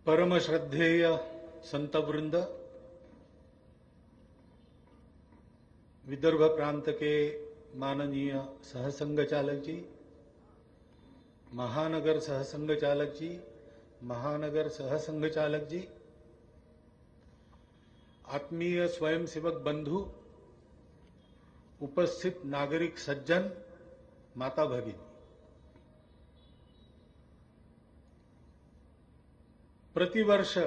परम श्रद्धेय संतवृंद, विदर्भ प्रांत के माननीय सहसंघ चालक जी, महानगर सहसंघ चालक जी, महानगर सहसंघ चालक जी, आत्मीय स्वयंसेवक बंधु, उपस्थित नागरिक सज्जन, माता भगिनी, प्रतिवर्ष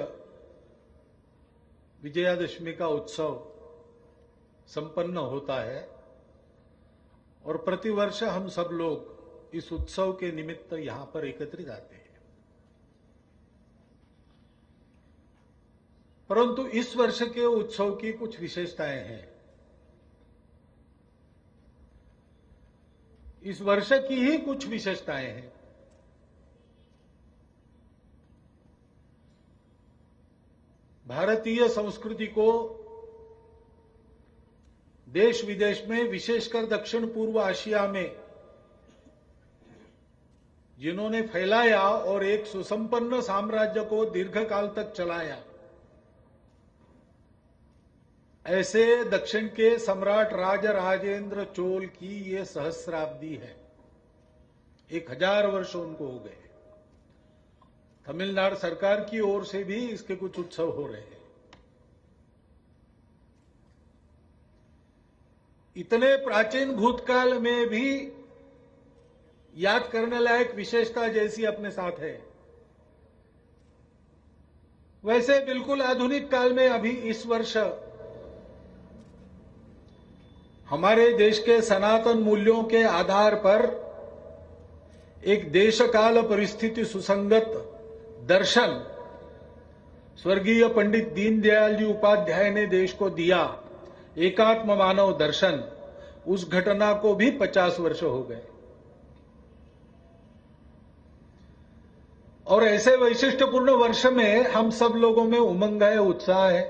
विजयादशमी का उत्सव संपन्न होता है और प्रतिवर्ष हम सब लोग इस उत्सव के निमित्त यहां पर एकत्रित आते हैं। परंतु इस वर्ष के उत्सव की कुछ विशेषताएं हैं। इस वर्ष की ही कुछ विशेषताएं हैं। भारतीय संस्कृति को देश विदेश में, विशेषकर दक्षिण पूर्व एशिया में जिन्होंने फैलाया और एक सुसंपन्न साम्राज्य को दीर्घकाल तक चलाया, ऐसे दक्षिण के सम्राट राजराजेंद्र चोल की ये सहस्राब्दी है। 1000 वर्ष उनको हो गए। तमिलनाडु सरकार की ओर से भी इसके कुछ उत्सव हो रहे हैं। इतने प्राचीन भूतकाल में भी याद करने लायक विशेषता जैसी अपने साथ है, वैसे बिल्कुल आधुनिक काल में अभी इस वर्ष हमारे देश के सनातन मूल्यों के आधार पर एक देश काल परिस्थिति सुसंगत दर्शन स्वर्गीय पंडित दीनदयाल जी उपाध्याय ने देश को दिया, एकात्म मानव दर्शन, उस घटना को भी 50 वर्ष हो गए। और ऐसे वैशिष्ट्यपूर्ण वर्ष में हम सब लोगों में उमंग है, उत्साह है।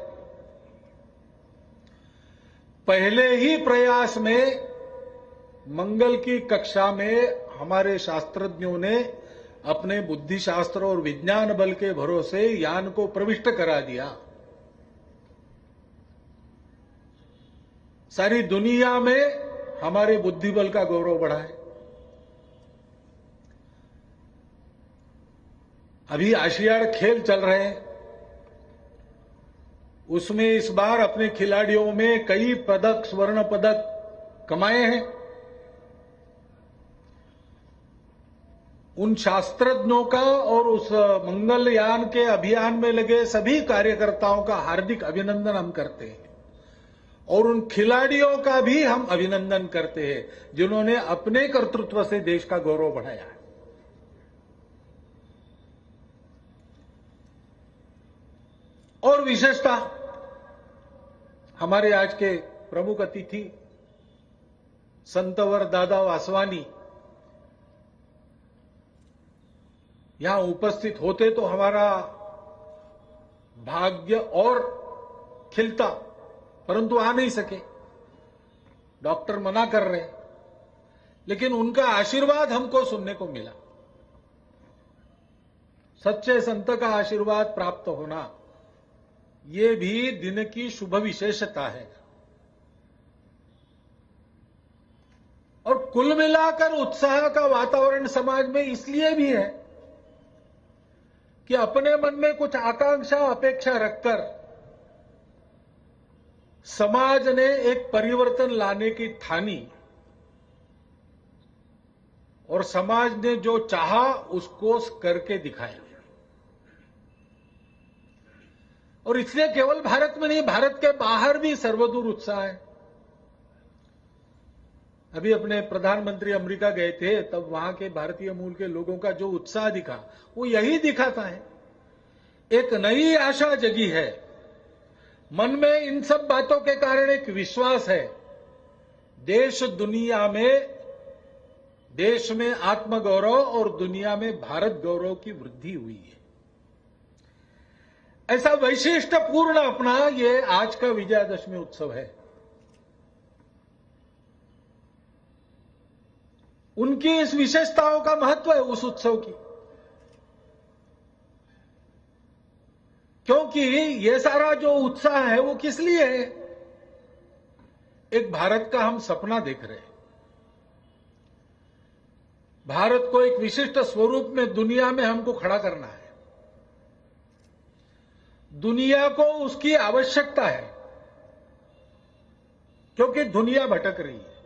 पहले ही प्रयास में मंगल की कक्षा में हमारे शास्त्रज्ञों ने अपने बुद्धिशास्त्र और विज्ञान बल के भरोसे यान को प्रविष्ट करा दिया। सारी दुनिया में हमारे बुद्धिबल का गौरव बढ़ा है। अभी एशियाड खेल चल रहे हैं, उसमें इस बार अपने खिलाड़ियों में कई पदक, स्वर्ण पदक कमाए हैं। उन शास्त्रज्ञों का और उस मंगलयान के अभियान में लगे सभी कार्यकर्ताओं का हार्दिक अभिनंदन हम करते हैं और उन खिलाड़ियों का भी हम अभिनंदन करते हैं जिन्होंने अपने कर्तृत्व से देश का गौरव बढ़ाया है। और विशेषता हमारे आज के प्रमुख अतिथि संतवर दादा वासवानी यहां उपस्थित होते तो हमारा भाग्य और खिलता, परंतु आ नहीं सके, डॉक्टर मना कर रहे हैं। लेकिन उनका आशीर्वाद हमको सुनने को मिला। सच्चे संत का आशीर्वाद प्राप्त होना ये भी दिन की शुभ विशेषता है। और कुल मिलाकर उत्साह का वातावरण समाज में इसलिए भी है कि अपने मन में कुछ आकांक्षा, अपेक्षा रखकर समाज ने एक परिवर्तन लाने की ठानी और समाज ने जो चाहा उसको करके दिखाया। और इसलिए केवल भारत में नहीं, भारत के बाहर भी सर्वदूर उत्साह है। अभी अपने प्रधानमंत्री अमेरिका गए थे, तब वहां के भारतीय मूल के लोगों का जो उत्साह दिखा वो यही दिखाता है। एक नई आशा जगी है मन में। इन सब बातों के कारण एक विश्वास है, देश दुनिया में, देश में आत्मगौरव और दुनिया में भारत गौरव की वृद्धि हुई है। ऐसा वैशिष्ट्यपूर्ण अपना ये आज का विजयादशमी उत्सव है। उनकी इस विशेषताओं का महत्व है उस उत्सव की। क्योंकि ये सारा जो उत्साह है वो किस लिए है? एक भारत का हम सपना देख रहे हैं। भारत को एक विशिष्ट स्वरूप में दुनिया में हमको खड़ा करना है। दुनिया को उसकी आवश्यकता है, क्योंकि दुनिया भटक रही है।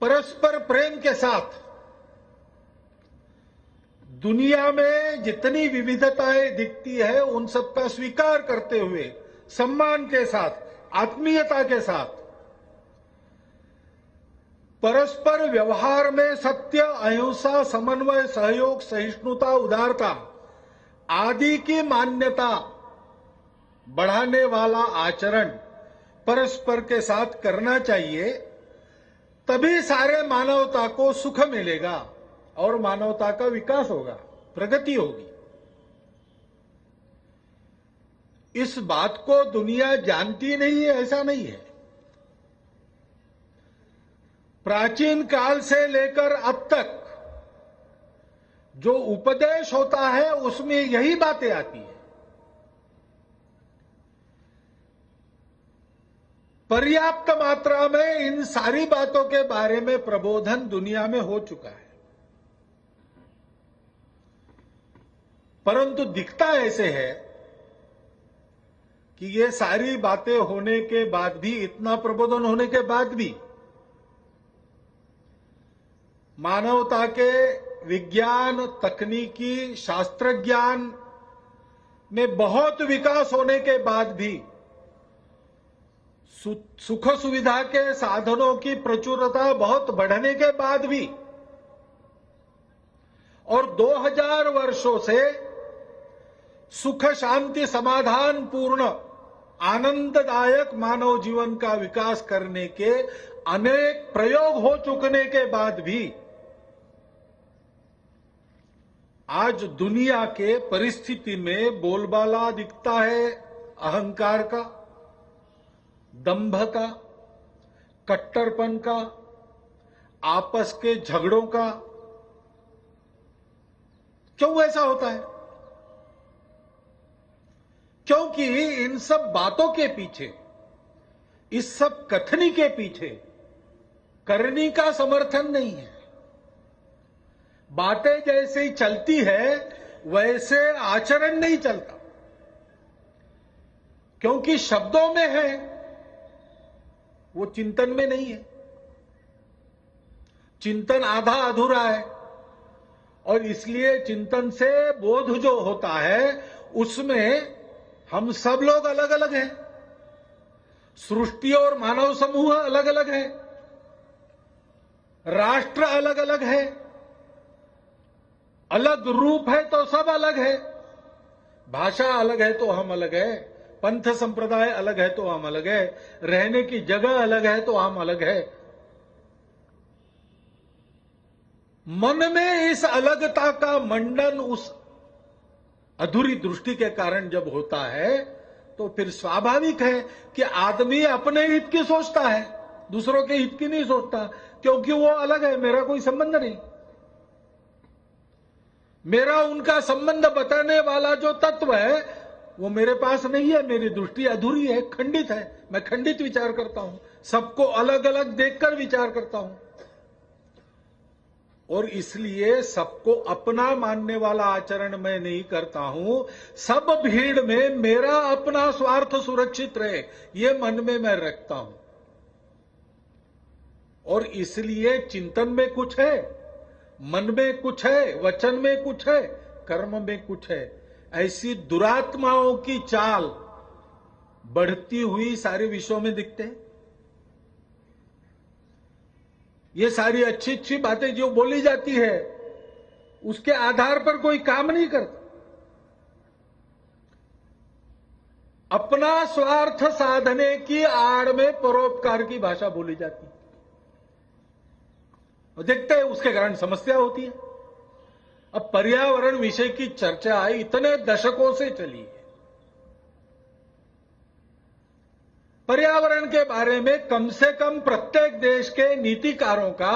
परस्पर प्रेम के साथ दुनिया में जितनी विविधताएं दिखती है उन सबका स्वीकार करते हुए, सम्मान के साथ, आत्मीयता के साथ, परस्पर व्यवहार में सत्य, अहिंसा, समन्वय, सहयोग, सहिष्णुता, उदारता आदि की मान्यता बढ़ाने वाला आचरण परस्पर के साथ करना चाहिए। तभी सारे मानवता को सुख मिलेगा और मानवता का विकास होगा, प्रगति होगी। इस बात को दुनिया जानती नहीं है, ऐसा नहीं है। प्राचीन काल से लेकर अब तक जो उपदेश होता है उसमें यही बातें आती है। पर्याप्त मात्रा में इन सारी बातों के बारे में प्रबोधन दुनिया में हो चुका है, परंतु दिखता ऐसे है कि ये सारी बातें होने के बाद भी, इतना प्रबोधन होने के बाद भी मानवता के विज्ञान, तकनीकी, शास्त्र ज्ञान में बहुत विकास होने के बाद भी, सुख सुविधा के साधनों की प्रचुरता बहुत बढ़ने के बाद भी, और 2000 वर्षों से सुख शांति समाधान पूर्ण आनंददायक मानव जीवन का विकास करने के अनेक प्रयोग हो चुकने के बाद भी आज दुनिया के परिस्थिति में बोलबाला दिखता है अहंकार का, दंभ का, कट्टरपन का, आपस के झगड़ों का। क्यों ऐसा होता है? क्योंकि इन सब बातों के पीछे, इस सब कथनी के पीछे करनी का समर्थन नहीं है। बातें जैसे ही चलती है वैसे आचरण नहीं चलता, क्योंकि शब्दों में है, वो चिंतन में नहीं है। चिंतन आधा अधूरा है, और इसलिए चिंतन से बोध जो होता है उसमें हम सब लोग अलग अलग हैं, सृष्टि और मानव समूह अलग अलग है, राष्ट्र अलग अलग है, अलग रूप है तो सब अलग है, भाषा अलग है तो हम अलग है, पंथ संप्रदाय अलग है तो हम अलग है, रहने की जगह अलग है तो हम अलग है। मन में इस अलगता का मंडन उस अधूरी दृष्टि के कारण जब होता है तो फिर स्वाभाविक है कि आदमी अपने हित की सोचता है, दूसरों के हित की नहीं सोचता, क्योंकि वो अलग है, मेरा कोई संबंध नहीं। मेरा उनका संबंध बताने वाला जो तत्व है वो मेरे पास नहीं है, मेरी दृष्टि अधूरी है, खंडित है, मैं खंडित विचार करता हूं, सबको अलग अलग देखकर विचार करता हूं, और इसलिए सबको अपना मानने वाला आचरण मैं नहीं करता हूं। सब भीड़ में मेरा अपना स्वार्थ सुरक्षित रहे, ये मन में मैं रखता हूं, और इसलिए चिंतन में कुछ है, मन में कुछ है, वचन में कुछ है, कर्म में कुछ है। ऐसी दुरात्माओं की चाल बढ़ती हुई सारे विश्वों में दिखते हैं। ये सारी अच्छी अच्छी बातें जो बोली जाती है उसके आधार पर कोई काम नहीं करता, अपना स्वार्थ साधने की आड़ में परोपकार की भाषा बोली जाती है, और देखते हैं उसके कारण समस्या होती है। अब पर्यावरण विषय की चर्चा इतने दशकों से चली है। पर्यावरण के बारे में कम से कम प्रत्येक देश के नीतिकारों का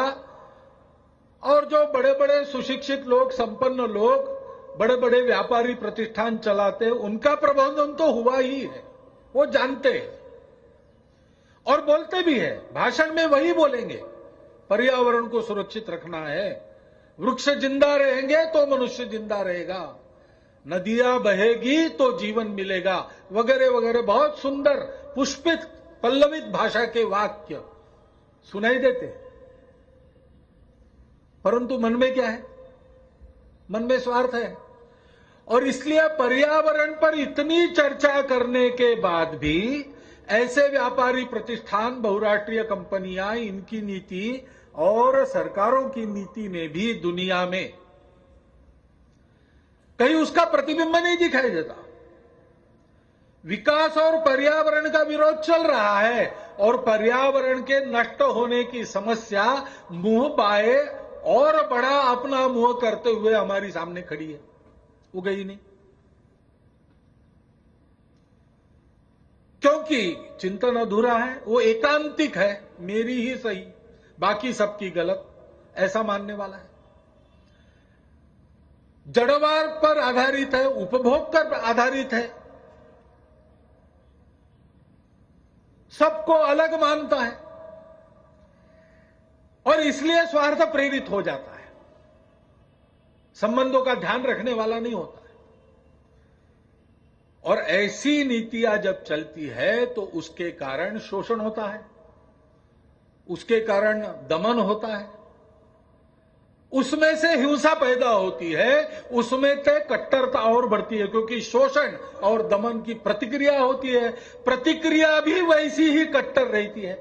और जो बड़े बड़े सुशिक्षित लोग, संपन्न लोग, बड़े बड़े व्यापारी प्रतिष्ठान चलाते हैं, उनका प्रबंधन तो हुआ ही है, वो जानते हैं और बोलते भी है। भाषण में वही बोलेंगे, पर्यावरण को सुरक्षित रखना है, वृक्ष जिंदा रहेंगे तो मनुष्य जिंदा रहेगा, नदियां बहेगी तो जीवन मिलेगा, वगैरह वगैरह बहुत सुंदर पुष्पित पल्लवित भाषा के वाक्य सुनाई देते। परंतु मन में क्या है? मन में स्वार्थ है। और इसलिए पर्यावरण पर इतनी चर्चा करने के बाद भी ऐसे व्यापारी प्रतिष्ठान, बहुराष्ट्रीय कंपनियां, इनकी नीति और सरकारों की नीति में भी दुनिया में कहीं उसका प्रतिबिंब नहीं दिखाई देता। विकास और पर्यावरण का विरोध चल रहा है और पर्यावरण के नष्ट होने की समस्या मुंह बाए और बड़ा अपना मुंह करते हुए हमारी सामने खड़ी है, वो गई नहीं। क्योंकि चिंतन अधूरा है, वो एकांतिक है, मेरी ही सही बाकी सबकी गलत, ऐसा मानने वाला है। जड़वाद पर आधारित है, उपभोग पर आधारित है, सबको अलग मानता है और इसलिए स्वार्थ प्रेरित हो जाता है, संबंधों का ध्यान रखने वाला नहीं होता है। और ऐसी नीतियां जब चलती है तो उसके कारण शोषण होता है, उसके कारण दमन होता है, उसमें से हिंसा पैदा होती है, उसमें से कट्टरता और बढ़ती है, क्योंकि शोषण और दमन की प्रतिक्रिया होती है। प्रतिक्रिया भी वैसी ही कट्टर रहती है।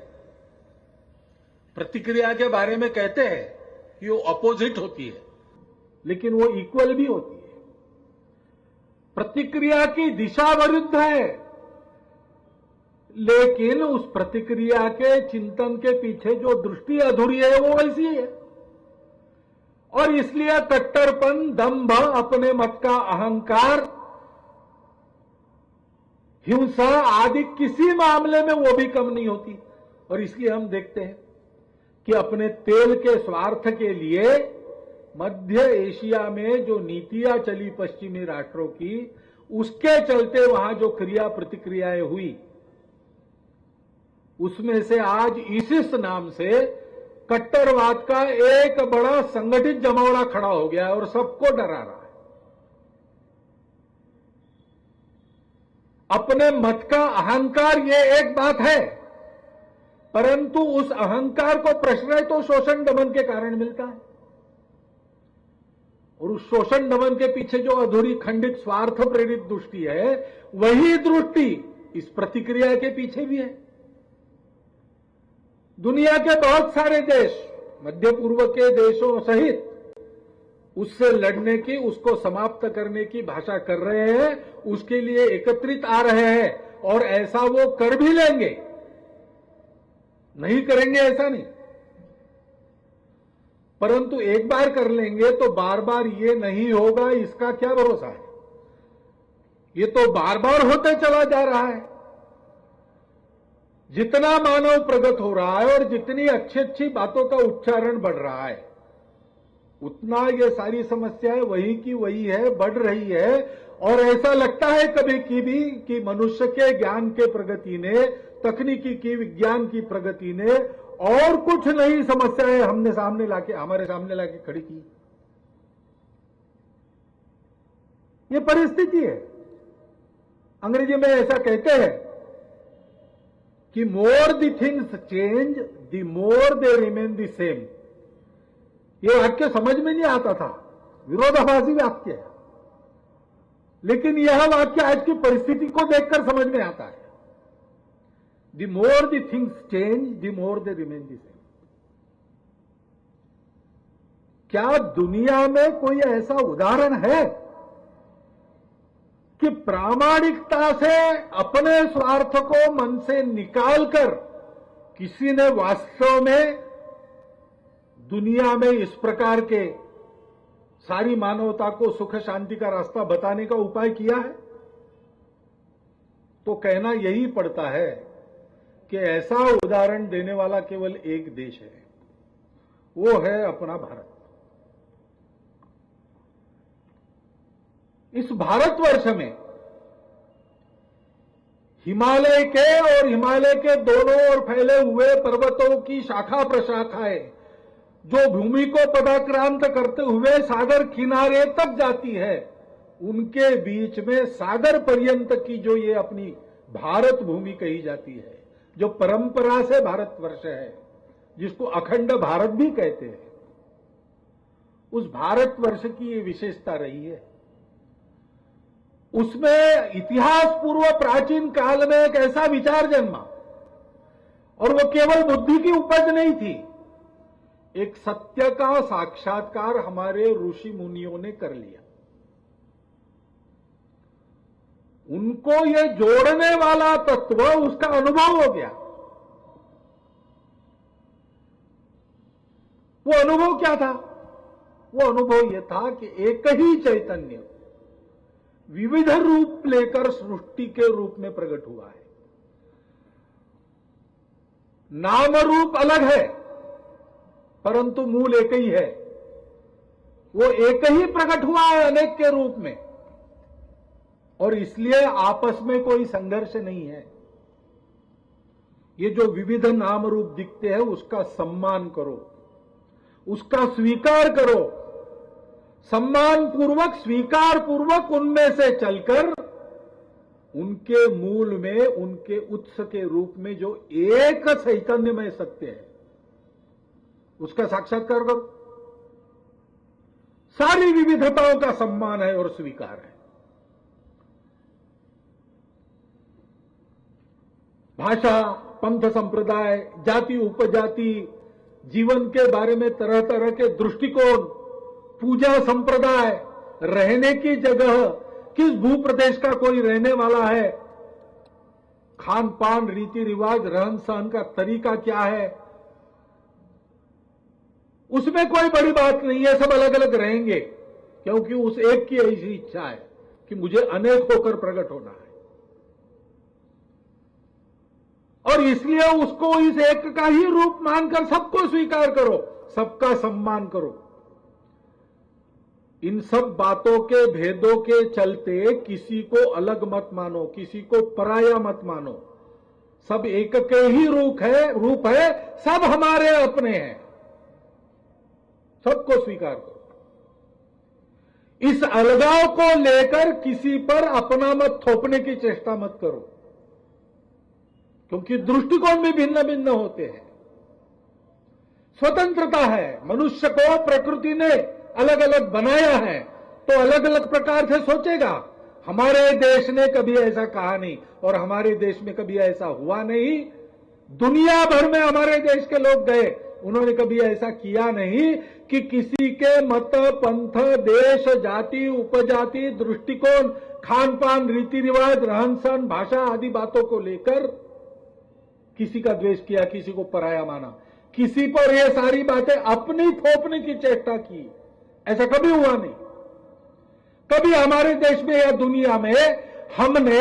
प्रतिक्रिया के बारे में कहते हैं कि वो अपोजिट होती है, लेकिन वो इक्वल भी होती है। प्रतिक्रिया की दिशा विरुद्ध है, लेकिन उस प्रतिक्रिया के चिंतन के पीछे जो दृष्टि अधूरी है वो वैसी है। और इसलिए कट्टरपन, दंभ, अपने मत का अहंकार, हिंसा आदि किसी मामले में वो भी कम नहीं होती। और इसलिए हम देखते हैं कि अपने तेल के स्वार्थ के लिए मध्य एशिया में जो नीतियां चली पश्चिमी राष्ट्रों की, उसके चलते वहां जो क्रिया प्रतिक्रियाएं हुई, उसमें से आज ISIS नाम से कट्टरवाद का एक बड़ा संगठित जमावड़ा खड़ा हो गया है और सबको डरा रहा है। अपने मत का अहंकार ये एक बात है, परंतु उस अहंकार को प्रश्रय तो शोषण दमन के कारण मिलता है। और उस शोषण दमन के पीछे जो अधूरी खंडित स्वार्थ प्रेरित दृष्टि है, वही दृष्टि इस प्रतिक्रिया के पीछे भी है। दुनिया के बहुत सारे देश, मध्य पूर्व के देशों सहित, उससे लड़ने की, उसको समाप्त करने की भाषा कर रहे हैं, उसके लिए एकत्रित आ रहे हैं और ऐसा वो कर भी लेंगे, नहीं करेंगे ऐसा नहीं। परंतु एक बार कर लेंगे तो बार बार ये नहीं होगा, इसका क्या भरोसा है? ये तो बार बार होते चला जा रहा है। जितना मानव प्रगत हो रहा है और जितनी अच्छी अच्छी बातों का उच्चारण बढ़ रहा है, उतना ये सारी समस्याएं वही की वही है, बढ़ रही है। और ऐसा लगता है कभी की भी कि मनुष्य के ज्ञान के प्रगति ने, तकनीकी की, विज्ञान की प्रगति ने और कुछ नई समस्याएं हमारे सामने लाके खड़ी की। ये परिस्थिति है। अंग्रेजी में ऐसा कहते हैं कि more the things change, the more they remain the same. ये वाक्य समझ में नहीं आता था, विरोधाभासी वाक्य है, लेकिन यह वाक्य आज की परिस्थिति को देखकर समझ में आता है। The more the things change, the more they remain the same. क्या दुनिया में कोई ऐसा उदाहरण है कि प्रामाणिकता से अपने स्वार्थ को मन से निकालकर किसी ने वास्तव में दुनिया में इस प्रकार के सारी मानवता को सुख शांति का रास्ता बताने का उपाय किया है? तो कहना यही पड़ता है कि ऐसा उदाहरण देने वाला केवल एक देश है, वो है अपना भारत। इस भारतवर्ष में हिमालय के और हिमालय के दोनों ओर फैले हुए पर्वतों की शाखा प्रशाखाएं जो भूमि को पदाक्रांत करते हुए सागर किनारे तक जाती है, उनके बीच में सागर पर्यंत की जो ये अपनी भारत भूमि कही जाती है, जो परंपरा से भारतवर्ष है, जिसको अखंड भारत भी कहते हैं, उस भारतवर्ष की ये विशेषता रही है। उसमें इतिहास पूर्व प्राचीन काल में एक ऐसा विचार जन्मा, और वो केवल बुद्धि की उपज नहीं थी, एक सत्य का साक्षात्कार हमारे ऋषि मुनियों ने कर लिया। उनको ये जोड़ने वाला तत्व उसका अनुभव हो गया। वो अनुभव क्या था? वो अनुभव यह था कि एक ही चैतन्य विविध रूप लेकर सृष्टि के रूप में प्रकट हुआ है। नाम रूप अलग है, परंतु मूल एक ही है। वो एक ही प्रकट हुआ है अनेक के रूप में, और इसलिए आपस में कोई संघर्ष नहीं है। ये जो विविध नाम रूप दिखते हैं, उसका सम्मान करो, उसका स्वीकार करो, सम्मान पूर्वक स्वीकार पूर्वक उनमें से चलकर उनके मूल में, उनके उत्स के रूप में जो एक चैतन्यमय सत्य है, उसका साक्षात्कार करो। सारी विविधताओं का सम्मान है और स्वीकार है। भाषा, पंथ, संप्रदाय, जाति, उपजाति, जीवन के बारे में तरह तरह के दृष्टिकोण, पूजा संप्रदाय, रहने की जगह, किस भूप्रदेश का कोई रहने वाला है, खान पान, रीति रिवाज, रहन सहन का तरीका क्या है, उसमें कोई बड़ी बात नहीं है। सब अलग अलग रहेंगे, क्योंकि उस एक की ऐसी इच्छा है कि मुझे अनेक होकर प्रकट होना है, और इसलिए उसको इस एक का ही रूप मानकर सबको स्वीकार करो, सबका सम्मान करो। इन सब बातों के भेदों के चलते किसी को अलग मत मानो, किसी को पराया मत मानो। सब एक के ही रूप है, सब हमारे अपने हैं, सबको स्वीकार करो। इस अलगाव को लेकर किसी पर अपना मत थोपने की चेष्टा मत करो, क्योंकि दृष्टिकोण भी भिन्न भिन्न होते हैं। स्वतंत्रता है, मनुष्य को प्रकृति ने अलग अलग बनाया है, तो अलग अलग प्रकार से सोचेगा। हमारे देश ने कभी ऐसा कहा नहीं, और हमारे देश में कभी ऐसा हुआ नहीं। दुनिया भर में हमारे देश के लोग गए, उन्होंने कभी ऐसा किया नहीं कि किसी के मत, पंथ, देश, जाति, उपजाति, दृष्टिकोण, खान पान, रीति रिवाज, रहन सहन, भाषा आदि बातों को लेकर किसी का द्वेष किया, किसी को पराया माना, किसी पर ये सारी बातें अपनी थोपने की चेष्टा की। ऐसा कभी हुआ नहीं। कभी हमारे देश में या दुनिया में हमने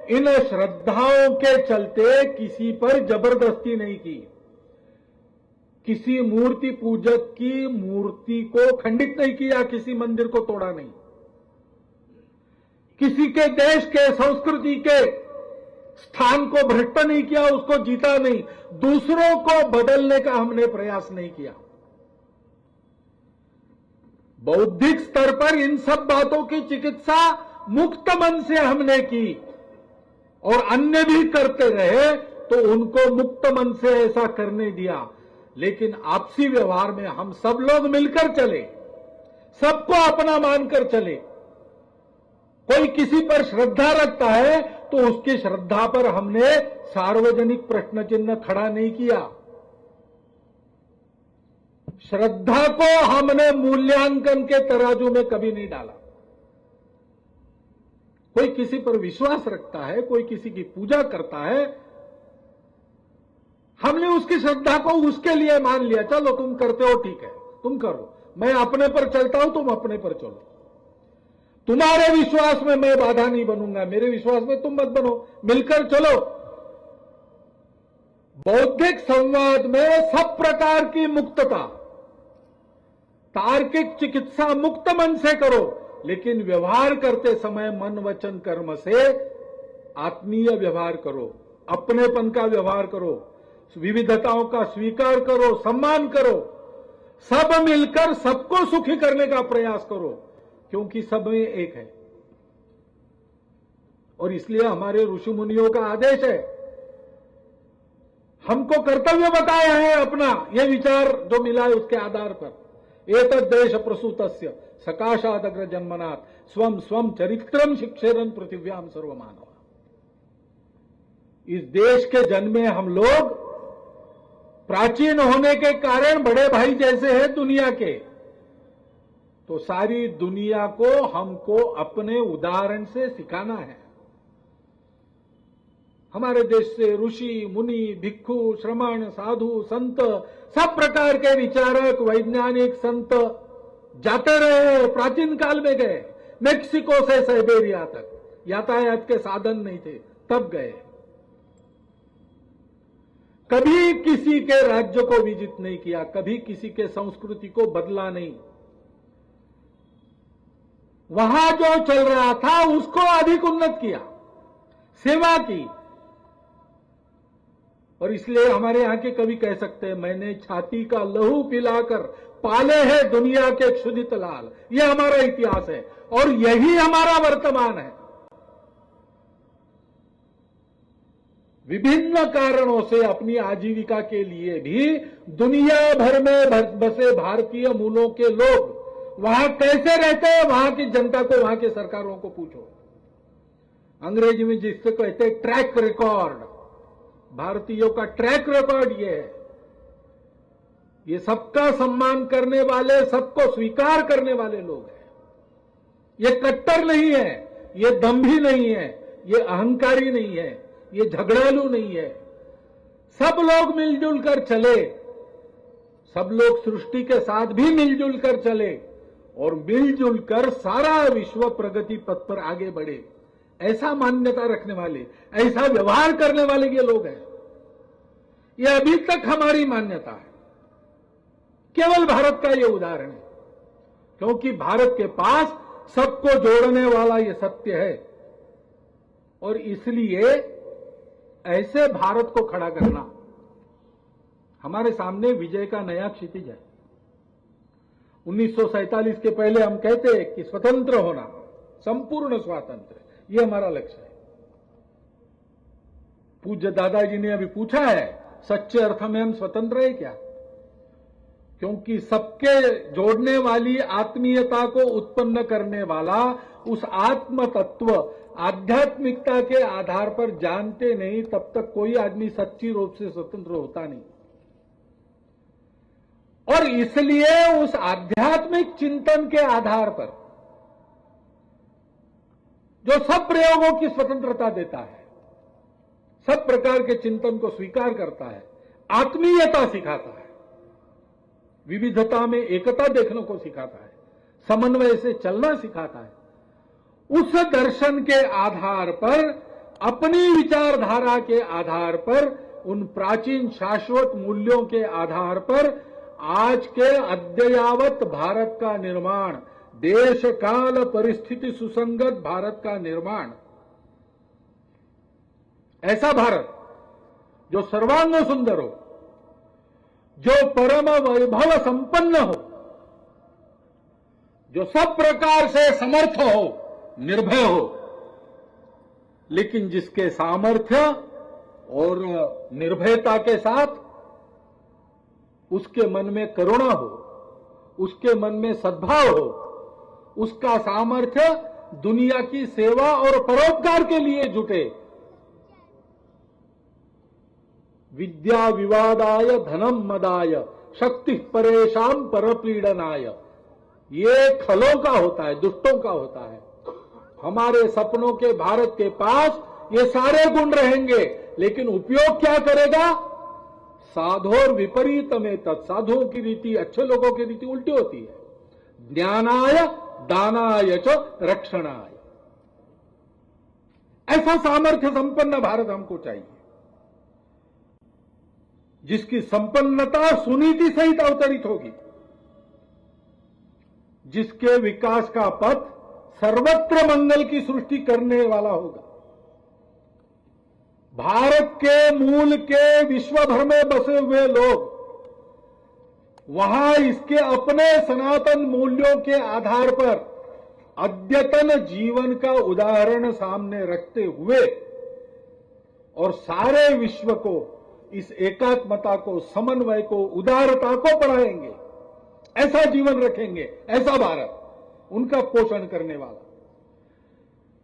इन श्रद्धाओं के चलते किसी पर जबरदस्ती नहीं की। किसी मूर्ति पूजक की मूर्ति को खंडित नहीं किया, किसी मंदिर को तोड़ा नहीं, किसी के देश के, संस्कृति के स्थान को भ्रष्ट नहीं किया, उसको जीता नहीं, दूसरों को बदलने का हमने प्रयास नहीं किया। बौद्धिक स्तर पर इन सब बातों की चिकित्सा मुक्त मन से हमने की, और अन्य भी करते रहे तो उनको मुक्त मन से ऐसा करने दिया। लेकिन आपसी व्यवहार में हम सब लोग मिलकर चले, सबको अपना मानकर चले। कोई किसी पर श्रद्धा रखता है तो उसकी श्रद्धा पर हमने सार्वजनिक प्रश्न चिन्ह खड़ा नहीं किया। श्रद्धा को हमने मूल्यांकन के तराजू में कभी नहीं डाला। कोई किसी पर विश्वास रखता है, कोई किसी की पूजा करता है, हमने उसकी श्रद्धा को उसके लिए मान लिया। चलो तुम करते हो, ठीक है, तुम करो, मैं अपने पर चलता हूं, तुम अपने पर चलो। तुम्हारे विश्वास में मैं बाधा नहीं बनूंगा, मेरे विश्वास में तुम मत बनो, मिलकर चलो। बौद्धिक संवाद में सब प्रकार की मुक्तता, तार्किक चिकित्सा मुक्त मन से करो, लेकिन व्यवहार करते समय मन वचन कर्म से आत्मीय व्यवहार करो, अपनेपन का व्यवहार करो, विविधताओं का स्वीकार करो, सम्मान करो, सब मिलकर सबको सुखी करने का प्रयास करो, क्योंकि सब में एक है। और इसलिए हमारे ऋषि मुनियों का आदेश है, हमको कर्तव्य बताया है अपना, यह विचार जो मिला है उसके आधार पर, एतद् देश प्रसूतस्य सकाशादग्र जन्मनात् स्वम स्वम चरित्रम शिक्षेरन पृथिव्याम सर्वमानव। इस देश के जन्मे हम लोग प्राचीन होने के कारण बड़े भाई जैसे हैं दुनिया के, तो सारी दुनिया को हमको अपने उदाहरण से सिखाना है। हमारे देश से ऋषि मुनि भिक्षु श्रमण साधु संत सब प्रकार के विचारक वैज्ञानिक संत जाते रहे, प्राचीन काल में गए, मेक्सिको से साइबेरिया तक यातायात के साधन नहीं थे तब गए, कभी किसी के राज्य को विजित नहीं किया, कभी किसी के संस्कृति को बदला नहीं, वहां जो चल रहा था उसको अधिक उन्नत किया, सेवा की। और इसलिए हमारे यहां के कवि कह सकते हैं, मैंने छाती का लहू पिलाकर पाले हैं दुनिया के क्षुधित लाल। यह हमारा इतिहास है और यही हमारा वर्तमान है। विभिन्न कारणों से अपनी आजीविका के लिए भी दुनिया भर में बसे भारतीय मूलों के लोग वहां कैसे रहते हैं, वहां की जनता को, वहां की सरकारों को पूछो। अंग्रेजी में जिससे कहते हैं ट्रैक रिकॉर्ड, भारतीयों का ट्रैक रिकॉर्ड ये है। ये सबका सम्मान करने वाले, सबको स्वीकार करने वाले लोग हैं। ये कट्टर नहीं है, ये दंभी नहीं है, ये अहंकारी नहीं है, ये झगड़ालू नहीं है। सब लोग मिलजुल कर चले, सब लोग सृष्टि के साथ भी मिलजुल कर चले और मिलजुल कर सारा विश्व प्रगति पथ पर आगे बढ़े, ऐसा मान्यता रखने वाले, ऐसा व्यवहार करने वाले ये लोग हैं। ये अभी तक हमारी मान्यता है, केवल भारत का ये उदाहरण है, क्योंकि भारत के पास सबको जोड़ने वाला ये सत्य है। और इसलिए ऐसे भारत को खड़ा करना हमारे सामने विजय का नया क्षितिज है। 1947 के पहले हम कहते हैं कि स्वतंत्र होना, संपूर्ण स्वातंत्र, ये हमारा लक्ष्य है। पूज्य दादाजी ने अभी पूछा है, सच्चे अर्थ में हम स्वतंत्र है क्या? क्योंकि सबके जोड़ने वाली आत्मीयता को उत्पन्न करने वाला उस आत्म तत्व आध्यात्मिकता के आधार पर जानते नहीं, तब तक कोई आदमी सच्ची रूप से स्वतंत्र होता नहीं। और इसलिए उस आध्यात्मिक चिंतन के आधार पर जो सब प्रयोगों की स्वतंत्रता देता है, सब प्रकार के चिंतन को स्वीकार करता है, आत्मीयता सिखाता है, विविधता में एकता देखने को सिखाता है, समन्वय से चलना सिखाता है, उस दर्शन के आधार पर, अपनी विचारधारा के आधार पर, उन प्राचीन शाश्वत मूल्यों के आधार पर आज के अद्ययावत भारत का निर्माण, देश काल परिस्थिति सुसंगत भारत का निर्माण, ऐसा भारत जो सर्वांग सुंदर हो, जो परम वैभव संपन्न हो, जो सब प्रकार से समर्थ हो, निर्भय हो, लेकिन जिसके सामर्थ्य और निर्भयता के साथ उसके मन में करुणा हो, उसके मन में सद्भाव हो, उसका सामर्थ्य दुनिया की सेवा और परोपकार के लिए जुटे। विद्या विवादाय धनम मदाय शक्ति परेशान परपीड़नाय, ये खलों का होता है, दुष्टों का होता है। हमारे सपनों के भारत के पास ये सारे गुण रहेंगे, लेकिन उपयोग क्या करेगा? साधोर विपरीत में तत्, साधुओं की रीति, अच्छे लोगों की रीति उल्टी होती है। ज्ञानाय दानाय च रक्षणाय, ऐसा सामर्थ्य संपन्न भारत हमको चाहिए, जिसकी संपन्नता सुनीति सहित अवतरित होगी, जिसके विकास का पथ सर्वत्र मंगल की सृष्टि करने वाला होगा। भारत के मूल के विश्व भर में बसे हुए लोग वहां इसके अपने सनातन मूल्यों के आधार पर अद्यतन जीवन का उदाहरण सामने रखते हुए और सारे विश्व को इस एकात्मता को, समन्वय को, उदारता को पढ़ाएंगे, ऐसा जीवन रखेंगे, ऐसा भारत उनका पोषण करने वाला।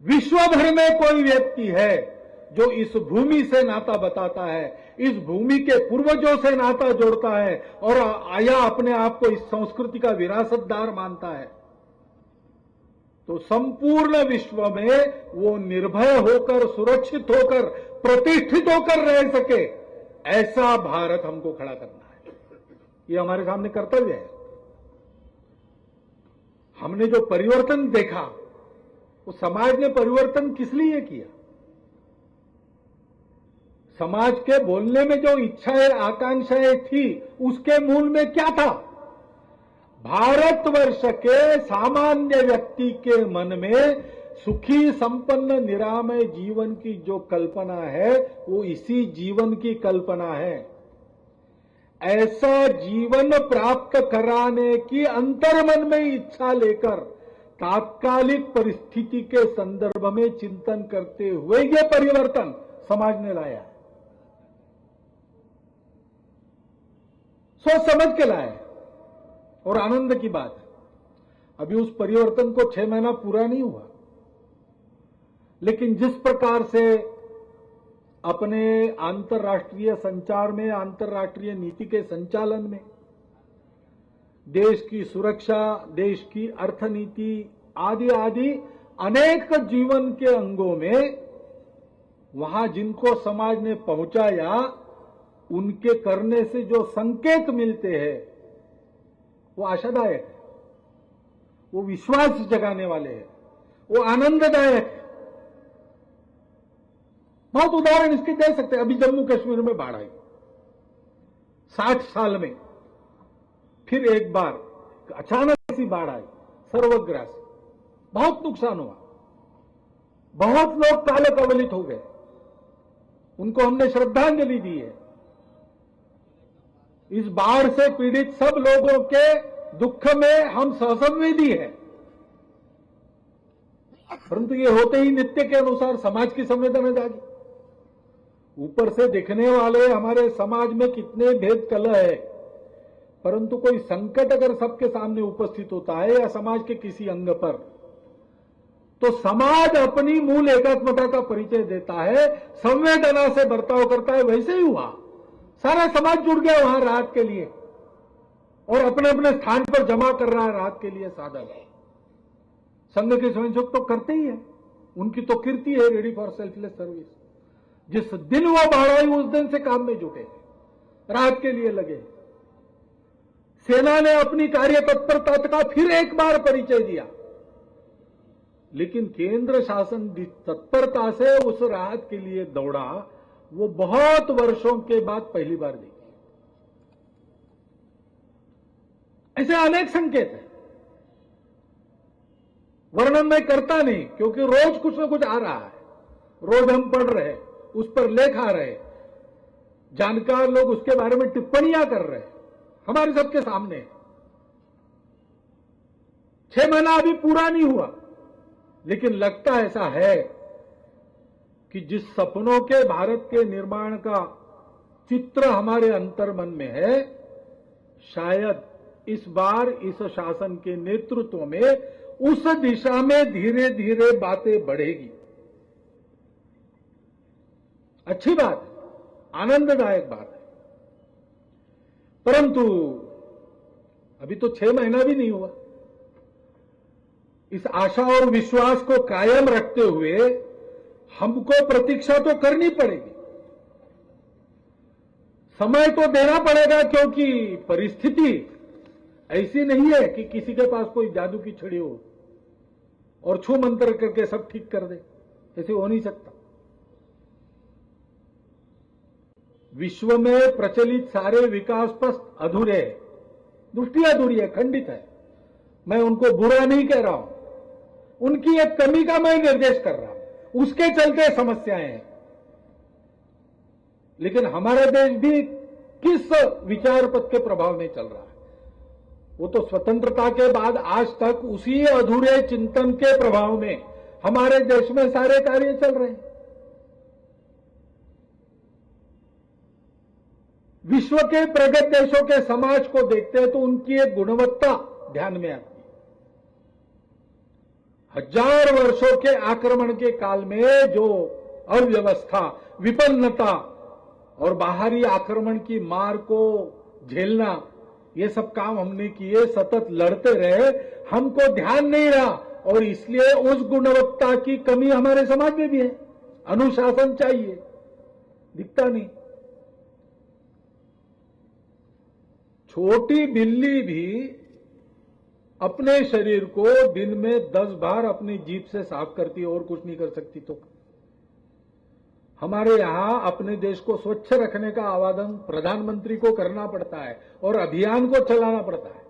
विश्व भर में कोई व्यक्ति है जो इस भूमि से नाता बताता है, इस भूमि के पूर्वजों से नाता जोड़ता है और या अपने आप को इस संस्कृति का विरासतदार मानता है, तो संपूर्ण विश्व में वो निर्भय होकर, सुरक्षित होकर, प्रतिष्ठित होकर रह सके, ऐसा भारत हमको खड़ा करना है। ये हमारे सामने कर्तव्य है। हमने जो परिवर्तन देखा, वो समाज ने परिवर्तन किस लिए किया? समाज के बोलने में जो इच्छाएं, आकांक्षाएं थी, उसके मूल में क्या था? भारतवर्ष के सामान्य व्यक्ति के मन में सुखी, संपन्न, निरामय जीवन की जो कल्पना है, वो इसी जीवन की कल्पना है। ऐसा जीवन प्राप्त कराने की अंतर्मन में इच्छा लेकर तात्कालिक परिस्थिति के संदर्भ में चिंतन करते हुए ये परिवर्तन समाज ने लाया, सोच समझ के लाया। और आनंद की बात है, अभी उस परिवर्तन को 6 महीना पूरा नहीं हुआ, लेकिन जिस प्रकार से अपने अंतर्राष्ट्रीय संचार में, अंतर्राष्ट्रीय नीति के संचालन में, देश की सुरक्षा, देश की अर्थनीति आदि आदि अनेक जीवन के अंगों में वहां जिनको समाज ने पहुंचाया, उनके करने से जो संकेत मिलते हैं वो आशादायक है, वो विश्वास जगाने वाले हैं, वो आनंददायक है। बहुत उदाहरण इसके दे सकते हैं। अभी जम्मू कश्मीर में बाढ़ आई 60 साल में, फिर एक बार अचानक सी बाढ़ आई, सर्वग्रासी, बहुत नुकसान हुआ, बहुत लोग काले कवलित हो गए, उनको हमने श्रद्धांजलि दी है। इस बाढ़ से पीड़ित सब लोगों के दुख में हम सहसंवेदी हैं, परंतु ये होते ही नित्य के अनुसार समाज की संवेदना जागी। ऊपर से दिखने वाले हमारे समाज में कितने भेद कलह है, परंतु कोई संकट अगर सबके सामने उपस्थित होता है या समाज के किसी अंग पर, तो समाज अपनी मूल एकात्मता का परिचय देता है, संवेदना से बर्ताव करता है। वैसे ही हुआ, सारा समाज जुड़ गया वहां राहत के लिए और अपने अपने स्थान पर जमा कर रहा है राहत के लिए साधन। संघ के स्वयंसेवक तो करते ही है, उनकी तो कीर्ति है रेडी फॉर सेल्फलेस सर्विस। जिस दिन वो बाढ़ आई उस दिन से काम में जुटे, राहत के लिए लगे। सेना ने अपनी कार्य तत्परता का फिर एक बार परिचय दिया, लेकिन केंद्र शासन तत्परता से उस राहत के लिए दौड़ा, वो बहुत वर्षों के बाद पहली बार देखी। ऐसे अनेक संकेत हैं, वर्णन मैं करता नहीं, क्योंकि रोज कुछ न कुछ आ रहा है, रोज हम पढ़ रहे, उस पर लेख आ रहे, जानकार लोग उसके बारे में टिप्पणियां कर रहे, हमारे सबके सामने। 6 महीना अभी पूरा नहीं हुआ, लेकिन लगता ऐसा है कि जिस सपनों के भारत के निर्माण का चित्र हमारे अंतर्मन में है, शायद इस बार इस शासन के नेतृत्व में उस दिशा में धीरे धीरे बातें बढ़ेगी। अच्छी बात है, आनंददायक बात है, परंतु अभी तो 6 महीना भी नहीं हुआ। इस आशा और विश्वास को कायम रखते हुए हमको प्रतीक्षा तो करनी पड़ेगी, समय तो देना पड़ेगा, क्योंकि परिस्थिति ऐसी नहीं है कि किसी के पास कोई जादू की छड़ी हो और छू मंत्र करके सब ठीक कर दे, ऐसे हो नहीं सकता। विश्व में प्रचलित सारे विकास पथ अधूरे हैं, दृष्टि अधूरी है, खंडित है। मैं उनको बुरा नहीं कह रहा हूं, उनकी एक कमी का मैं निर्देश कर रहा हूं, उसके चलते समस्याएं हैं। लेकिन हमारा देश भी किस विचार पथ के प्रभाव में चल रहा है? वो तो स्वतंत्रता के बाद आज तक उसी अधूरे चिंतन के प्रभाव में हमारे देश में सारे कार्य चल रहे हैं। विश्व के प्रगत देशों के समाज को देखते हैं तो उनकी एक गुणवत्ता ध्यान में आती है। हजार वर्षों के आक्रमण के काल में जो अव्यवस्था, विपन्नता और बाहरी आक्रमण की मार को झेलना, ये सब काम हमने किए, सतत लड़ते रहे, हमको ध्यान नहीं रहा और इसलिए उस गुणवत्ता की कमी हमारे समाज में भी है। अनुशासन चाहिए, दिखता नहीं। छोटी बिल्ली भी अपने शरीर को दिन में 10 बार अपनी जीभ से साफ करती है और कुछ नहीं कर सकती। तो हमारे यहां अपने देश को स्वच्छ रखने का आवाहन प्रधानमंत्री को करना पड़ता है और अभियान को चलाना पड़ता है।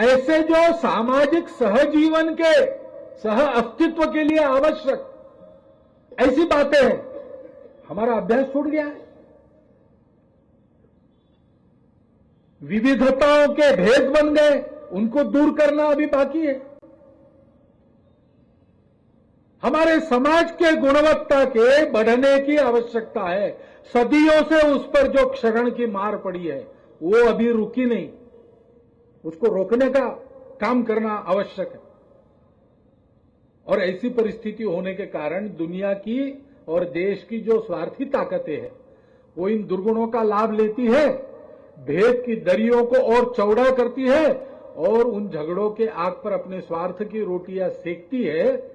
ऐसे जो सामाजिक सहजीवन के, सह अस्तित्व के लिए आवश्यक ऐसी बातें हैं, हमारा अभ्यास छूट गया है। विविधताओं के भेद बन गए, उनको दूर करना अभी बाकी है। हमारे समाज के गुणवत्ता के बढ़ने की आवश्यकता है। सदियों से उस पर जो क्षरण की मार पड़ी है वो अभी रुकी नहीं, उसको रोकने का काम करना आवश्यक है। और ऐसी परिस्थिति होने के कारण दुनिया की और देश की जो स्वार्थी ताकतें हैं वो इन दुर्गुणों का लाभ लेती है, भेद की दरियों को और चौड़ा करती है और उन झगड़ों के आग पर अपने स्वार्थ की रोटियां सेकती है।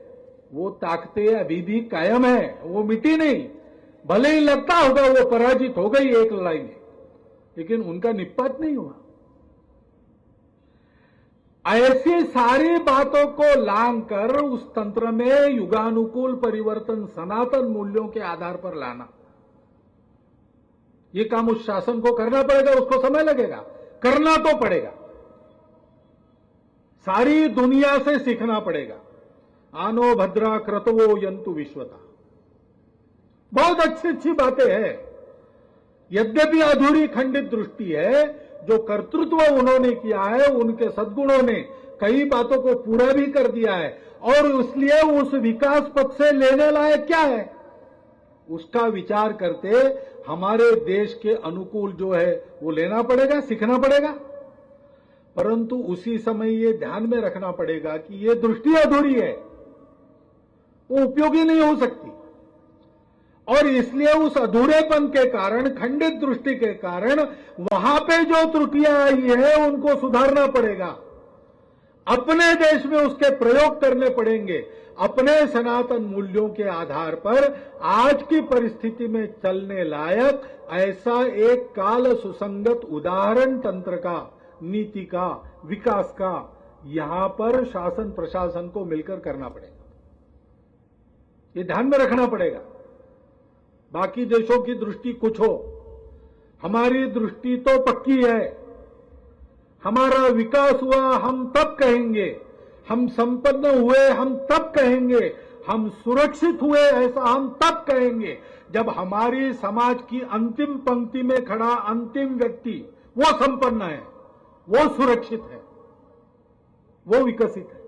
वो ताकतें अभी भी कायम है, वो मिटी नहीं। भले ही लगता होगा वो पराजित हो गई एक लड़ाई में, लेकिन उनका निपात नहीं हुआ। ऐसी सारी बातों को लांग कर उस तंत्र में युगानुकूल परिवर्तन सनातन मूल्यों के आधार पर लाना, ये काम उस शासन को करना पड़ेगा। उसको समय लगेगा, करना तो पड़ेगा। सारी दुनिया से सीखना पड़ेगा। आनो भद्रा क्रतवो यंतु विश्वता, बहुत अच्छी अच्छी बातें हैं। यद्यपि अधूरी खंडित दृष्टि है, जो कर्तृत्व उन्होंने किया है, उनके सद्गुणों ने कई बातों को पूरा भी कर दिया है और इसलिए उस विकास पथ से लेने लायक क्या है उसका विचार करते हमारे देश के अनुकूल जो है वो लेना पड़ेगा, सीखना पड़ेगा। परंतु उसी समय ये ध्यान में रखना पड़ेगा कि ये दृष्टि अधूरी है, वो उपयोगी नहीं हो सकती। और इसलिए उस अधूरेपन के कारण, खंडित दृष्टि के कारण वहां पे जो त्रुटियां आई है उनको सुधारना पड़ेगा। अपने देश में उसके प्रयोग करने पड़ेंगे। अपने सनातन मूल्यों के आधार पर आज की परिस्थिति में चलने लायक ऐसा एक काल सुसंगत उदाहरण तंत्र का, नीति का, विकास का यहां पर शासन प्रशासन को मिलकर करना पड़ेगा। ये ध्यान में रखना पड़ेगा। बाकी देशों की दृष्टि कुछ हो, हमारी दृष्टि तो पक्की है। हमारा विकास हुआ हम तब कहेंगे, हम संपन्न हुए हम तब कहेंगे, हम सुरक्षित हुए ऐसा हम तब कहेंगे जब हमारी समाज की अंतिम पंक्ति में खड़ा अंतिम व्यक्ति वो संपन्न है, वो सुरक्षित है, वो विकसित है,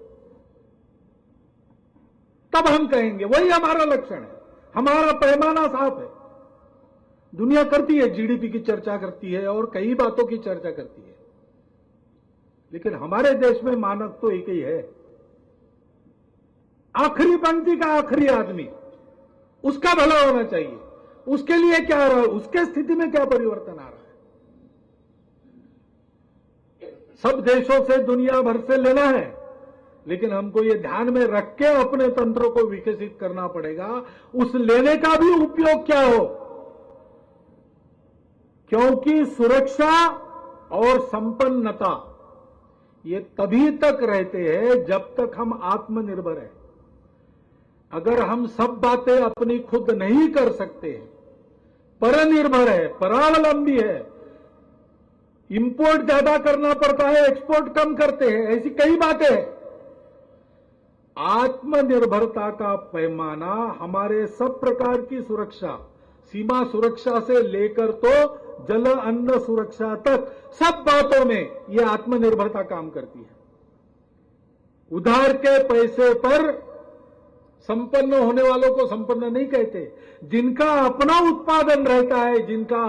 तब हम कहेंगे। वही हमारा लक्षण है, हमारा पैमाना साफ है। दुनिया करती है, जीडीपी की चर्चा करती है और कई बातों की चर्चा करती है, लेकिन हमारे देश में मानक तो एक ही है। आखिरी पंक्ति का आखिरी आदमी, उसका भला होना चाहिए। उसके लिए क्या रहा है, उसके स्थिति में क्या परिवर्तन आ रहा है। सब देशों से, दुनिया भर से लेना है, लेकिन हमको ये ध्यान में रख के अपने तंत्र को विकसित करना पड़ेगा। उस लेने का भी उपयोग क्या हो, क्योंकि सुरक्षा और संपन्नता ये तभी तक रहते हैं जब तक हम आत्मनिर्भर हैं। अगर हम सब बातें अपनी खुद नहीं कर सकते, परनिर्भर है, परावलंबी है, इंपोर्ट ज्यादा करना पड़ता है, एक्सपोर्ट कम करते हैं, ऐसी कई बातें हैं। आत्मनिर्भरता का पैमाना हमारे सब प्रकार की सुरक्षा, सीमा सुरक्षा से लेकर तो जल अन्न सुरक्षा तक सब बातों में यह आत्मनिर्भरता काम करती है। उधार के पैसे पर संपन्न होने वालों को संपन्न नहीं कहते। जिनका अपना उत्पादन रहता है, जिनका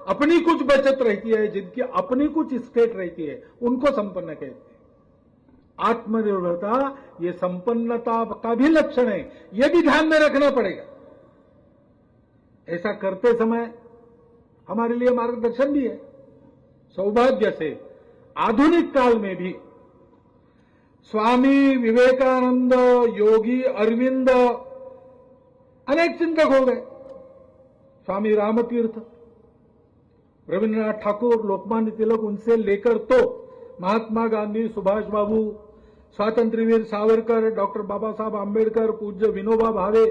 अपनी कुछ बचत रहती है, जिनकी अपनी कुछ स्टेट रहती है, उनको संपन्न कहते हैं। आत्मनिर्भरता ये संपन्नता का भी लक्षण है, यह भी ध्यान में रखना पड़ेगा। ऐसा करते समय हमारे लिए मार्गदर्शन भी है। सौभाग्य से आधुनिक काल में भी स्वामी विवेकानंद, योगी अरविंद, अनेक चिंतक हो गए। स्वामी रामतीर्थ, रविन्द्रनाथ ठाकुर, लोकमान्य तिलक, उनसे लेकर तो महात्मा गांधी, सुभाष बाबू, स्वातंत्र्यवीर सावरकर, डॉक्टर बाबा साहब आंबेडकर, पूज्य विनोबा भावे,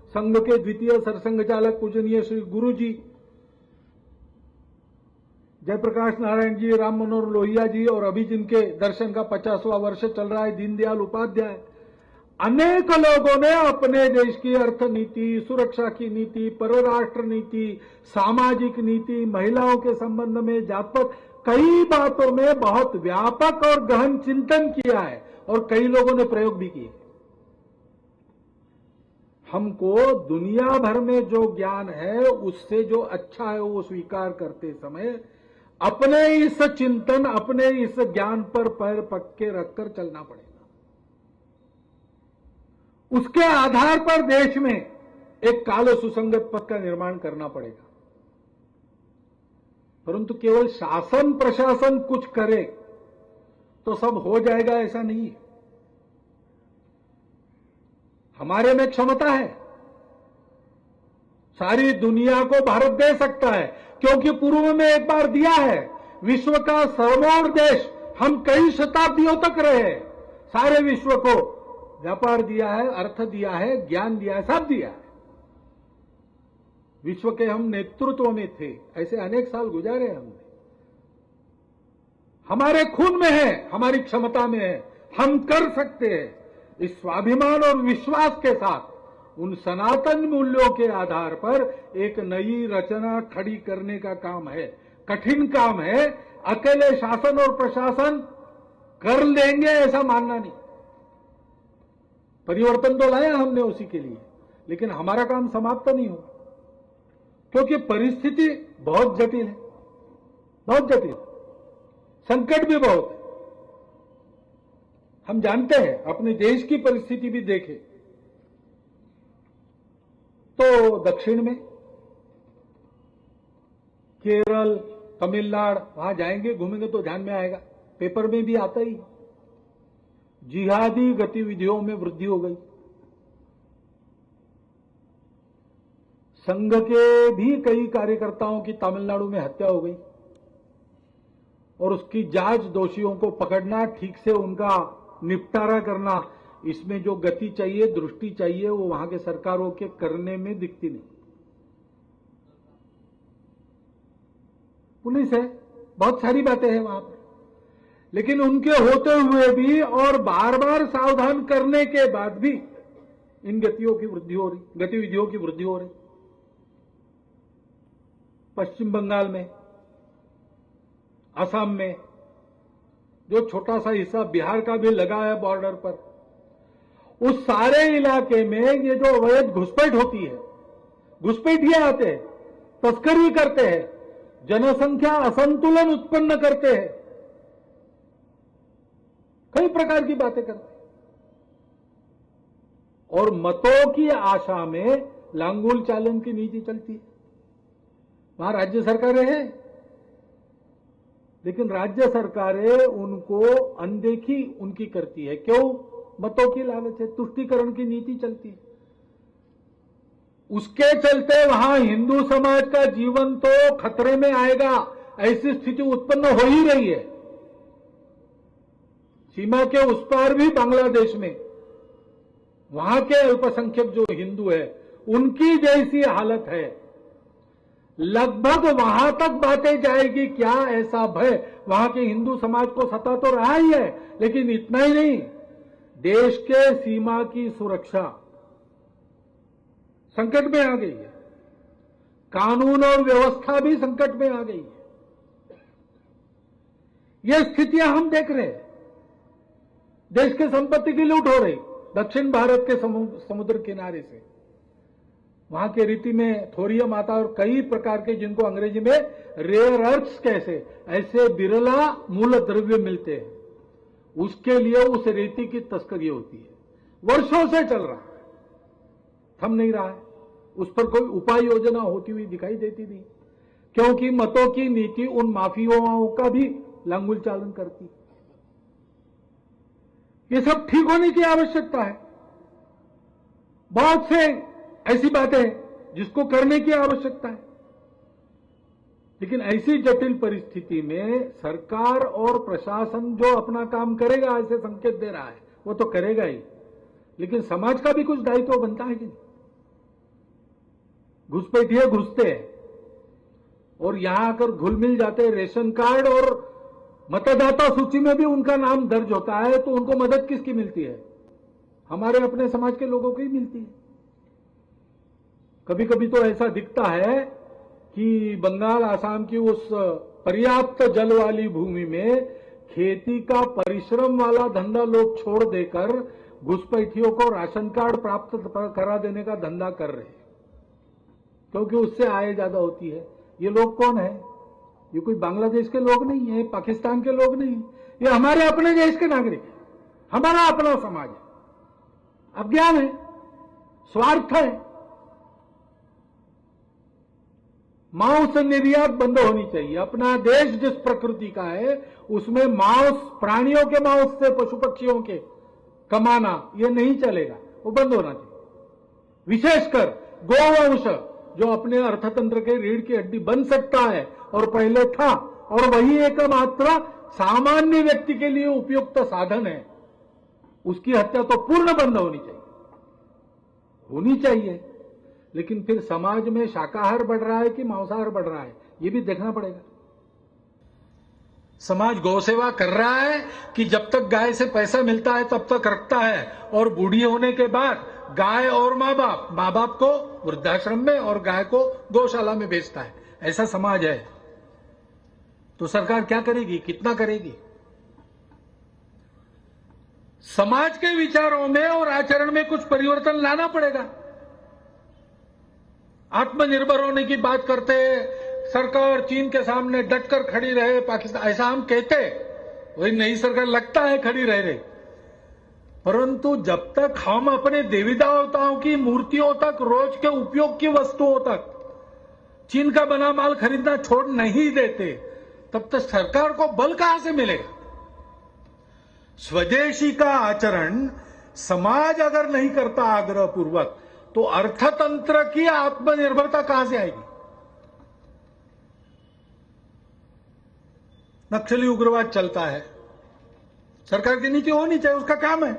संघ के द्वितीय सरसंघ चालक पूजनीय श्री गुरु जी, जयप्रकाश नारायण जी, राम मनोहर लोहिया जी, और अभी जिनके दर्शन का 50वां वर्ष चल रहा है, दीनदयाल उपाध्याय, अनेक लोगों ने अपने देश की अर्थ नीति, सुरक्षा की नीति, परराष्ट्र नीति, सामाजिक नीति, महिलाओं के संबंध में, जात पात, कई बातों में बहुत व्यापक और गहन चिंतन किया है और कई लोगों ने प्रयोग भी किए। हमको दुनिया भर में जो ज्ञान है उससे जो अच्छा है वो स्वीकार करते समय अपने इस चिंतन, अपने इस ज्ञान पर पैर पक्के रखकर चलना पड़ेगा। उसके आधार पर देश में एक काल सुसंगत पथ का निर्माण करना पड़ेगा। परंतु केवल शासन प्रशासन कुछ करे तो सब हो जाएगा ऐसा नहीं है। हमारे में क्षमता है, सारी दुनिया को भारत दे सकता है, क्योंकि पूर्व में एक बार दिया है। विश्व का सर्वोच्च देश हम कई शताब्दियों तक रहे, सारे विश्व को व्यापार दिया है, अर्थ दिया है, ज्ञान दिया है, सब दिया है। विश्व के हम नेतृत्व में थे, ऐसे अनेक साल गुजारे हमने। हमारे खून में है, हमारी क्षमता में है, हम कर सकते हैं। इस स्वाभिमान और विश्वास के साथ उन सनातन मूल्यों के आधार पर एक नई रचना खड़ी करने का काम है। कठिन काम है, अकेले शासन और प्रशासन कर लेंगे ऐसा मानना नहीं। परिवर्तन तो लाया हमने उसी के लिए, लेकिन हमारा काम समाप्त नहीं हुआ, क्योंकि परिस्थिति बहुत जटिल है, बहुत जटिल, संकट भी बहुत है। हम जानते हैं, अपने देश की परिस्थिति भी देखें तो दक्षिण में केरल, तमिलनाडु, वहां जाएंगे, घूमेंगे तो ध्यान में आएगा, पेपर में भी आता ही, जिहादी गतिविधियों में वृद्धि हो गई। संघ के भी कई कार्यकर्ताओं की तमिलनाडु में हत्या हो गई और उसकी जांच, दोषियों को पकड़ना, ठीक से उनका निपटारा करना, इसमें जो गति चाहिए, दृष्टि चाहिए, वो वहां के सरकारों के करने में दिखती नहीं। पुलिस है, बहुत सारी बातें हैं वहां पर, लेकिन उनके होते हुए भी और बार बार सावधान करने के बाद भी इन गतिविधियों की वृद्धि हो रही। पश्चिम बंगाल में, असम में, जो छोटा सा हिस्सा बिहार का भी लगा है बॉर्डर पर, उस सारे इलाके में ये जो अवैध घुसपैठ होती है, घुसपैठिए आते हैं, तस्करी करते हैं, जनसंख्या असंतुलन उत्पन्न करते हैं, कई प्रकार की बातें करते हैं और मतों की आशा में लांगुल चालन की नीति चलती है। वहां राज्य सरकारें हैं, लेकिन राज्य सरकारें उनको अनदेखी उनकी करती है। क्यों? मतों की लालच है, तुष्टीकरण की नीति चलती है। उसके चलते वहां हिंदू समाज का जीवन तो खतरे में आएगा, ऐसी स्थिति उत्पन्न हो ही रही है। सीमा के उस पार भी बांग्लादेश में वहां के अल्पसंख्यक जो हिंदू है, उनकी जैसी हालत है। लगभग वहां तक बातें जाएगी। क्या ऐसा भय, वहां के हिंदू समाज को सता तो रहा ही है, लेकिन इतना ही नहीं, देश के सीमा की सुरक्षा संकट में आ गई है, कानून और व्यवस्था भी संकट में आ गई है। ये स्थितियां हम देख रहे हैं। देश के संपत्ति की लूट हो रही दक्षिण भारत के समुद्र किनारे से, वहां के रीति में थोरियम आता और कई प्रकार के, जिनको अंग्रेजी में रेयर अर्थ्स कैसे, ऐसे बिरला मूल द्रव्य मिलते हैं, उसके लिए उस रेती की तस्करी होती है। वर्षों से चल रहा है, थम नहीं रहा है। उस पर कोई उपाय योजना होती हुई दिखाई देती नहीं, क्योंकि मतों की नीति उन माफियाओं का भी लांगुल चालन करती। ये सब ठीक होने की आवश्यकता है। बहुत से ऐसी बातें हैं जिसको करने की आवश्यकता है, लेकिन ऐसी जटिल परिस्थिति में सरकार और प्रशासन जो अपना काम करेगा, ऐसे संकेत दे रहा है, वो तो करेगा ही, लेकिन समाज का भी कुछ दायित्व बनता है कि नहीं। घुसपैठिए घुसते हैं और यहां आकर घुल मिल जाते हैं। रेशन कार्ड और मतदाता सूची में भी उनका नाम दर्ज होता है, तो उनको मदद किसकी मिलती है? हमारे अपने समाज के लोगों की मिलती है। कभी कभी तो ऐसा दिखता है कि बंगाल, आसाम की उस पर्याप्त जल वाली भूमि में खेती का परिश्रम वाला धंधा लोग छोड़ देकर घुसपैठियों को राशन कार्ड प्राप्त करा देने का धंधा कर रहे हैं, क्योंकि उससे आय ज्यादा होती है। ये लोग कौन है? ये कोई बांग्लादेश के लोग नहीं है, पाकिस्तान के लोग नहीं, ये हमारे अपने देश के नागरिक हैं, हमारा अपना समाज है। अज्ञान है, स्वार्थ है। मांस निर्यात बंद होनी चाहिए। अपना देश जिस प्रकृति का है उसमें मांस, प्राणियों के मांस से पशु पक्षियों के कमाना ये नहीं चलेगा, वो बंद होना चाहिए। विशेषकर गोवंश जो अपने अर्थतंत्र के रीढ़ की हड्डी बन सकता है और पहले था, और वही एकमात्र सामान्य व्यक्ति के लिए उपयुक्त साधन है, उसकी हत्या तो पूर्ण बंद होनी चाहिए। लेकिन फिर समाज में शाकाहार बढ़ रहा है कि मांसाहार बढ़ रहा है, ये भी देखना पड़ेगा। समाज गौसेवा कर रहा है कि जब तक गाय से पैसा मिलता है तब तक रखता है, और बूढ़ी होने के बाद गाय और माँ बाप को वृद्धाश्रम में और गाय को गौशाला में बेचता है। ऐसा समाज है। तो सरकार क्या करेगी, कितना करेगी? समाज के विचारों में और आचरण में कुछ परिवर्तन लाना पड़ेगा। आत्मनिर्भर होने की बात करते हैं, सरकार चीन के सामने डटकर खड़ी रहे, पाकिस्तान, ऐसा हम कहते, वही नई सरकार लगता है खड़ी रह रही, परंतु जब तक हम अपने देवी देवताओं की मूर्तियों तक, रोज के उपयोग की वस्तुओं तक चीन का बना माल खरीदना छोड़ नहीं देते, तब तक सरकार को बल कहां से मिलेगा? स्वदेशी का आचरण समाज अगर नहीं करता आग्रह पूर्वक, तो अर्थतंत्र की आत्मनिर्भरता कहां से आएगी? नक्सली उग्रवाद चलता है, सरकार की नीति होनी चाहिए, उसका काम है।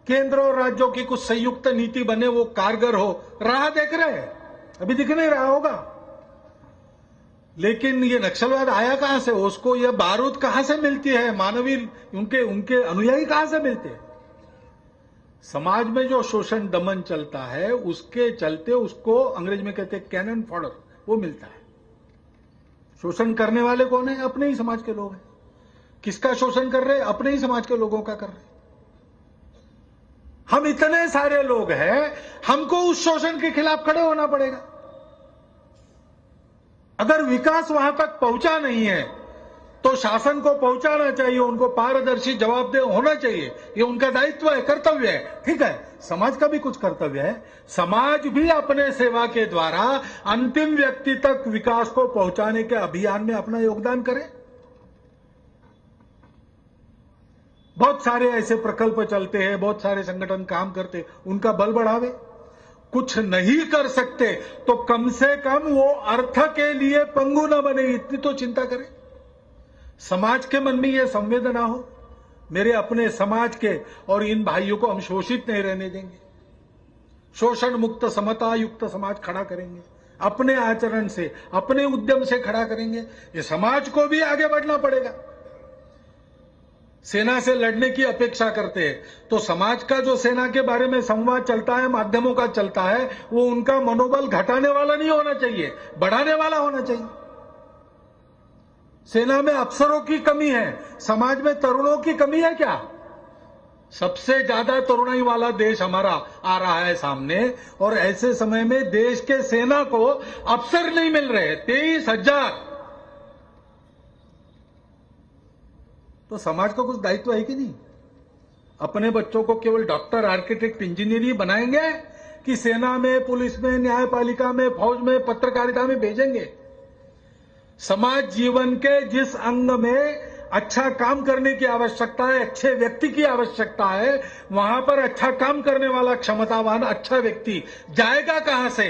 केंद्र और राज्यों की कुछ संयुक्त नीति बने, वो कारगर हो, राह देख रहे हैं, अभी दिख नहीं रहा होगा। लेकिन ये नक्सलवाद आया कहां से? उसको ये बारूद कहां से मिलती है? मानवीय उनके अनुयायी कहां से मिलते हैं? समाज में जो शोषण दमन चलता है, उसके चलते उसको अंग्रेज में कहते हैं कैनन फॉडर, वो मिलता है। शोषण करने वाले कौन है? अपने ही समाज के लोग हैं। किसका शोषण कर रहे हैं? अपने ही समाज के लोगों का कर रहे हैं। हम इतने सारे लोग हैं, हमको उस शोषण के खिलाफ खड़े होना पड़ेगा। अगर विकास वहां तक पहुंचा नहीं है तो शासन को पहुंचाना चाहिए, उनको पारदर्शी जवाबदेह होना चाहिए, ये उनका दायित्व है, कर्तव्य है। ठीक है, समाज का भी कुछ कर्तव्य है। समाज भी अपने सेवा के द्वारा अंतिम व्यक्ति तक विकास को पहुंचाने के अभियान में अपना योगदान करे। बहुत सारे ऐसे प्रकल्प चलते हैं, बहुत सारे संगठन काम करते हैं, उनका बल बढ़ावे। कुछ नहीं कर सकते तो कम से कम वो अर्थ के लिए पंगु न बने, इतनी तो चिंता करें। समाज के मन में यह संवेदना हो, मेरे अपने समाज के और इन भाइयों को हम शोषित नहीं रहने देंगे, शोषण मुक्त समता युक्त समाज खड़ा करेंगे। अपने आचरण से, अपने उद्यम से खड़ा करेंगे। ये समाज को भी आगे बढ़ना पड़ेगा। सेना से लड़ने की अपेक्षा करते हैं तो समाज का जो सेना के बारे में संवाद चलता है, माध्यमों का चलता है, वो उनका मनोबल घटाने वाला नहीं होना चाहिए, बढ़ाने वाला होना चाहिए। सेना में अफसरों की कमी है, समाज में तरुणों की कमी है क्या? सबसे ज्यादा तरुणाई वाला देश हमारा आ रहा है सामने, और ऐसे समय में देश के सेना को अफसर नहीं मिल रहे, 23,000। तो समाज का कुछ दायित्व है कि नहीं? अपने बच्चों को केवल डॉक्टर, आर्किटेक्ट, इंजीनियर ही बनाएंगे कि सेना में, पुलिस में, न्यायपालिका में, फौज में, पत्रकारिता में भेजेंगे? समाज जीवन के जिस अंग में अच्छा काम करने की आवश्यकता है, अच्छे व्यक्ति की आवश्यकता है, वहां पर अच्छा काम करने वाला क्षमतावान अच्छा व्यक्ति जाएगा कहां से?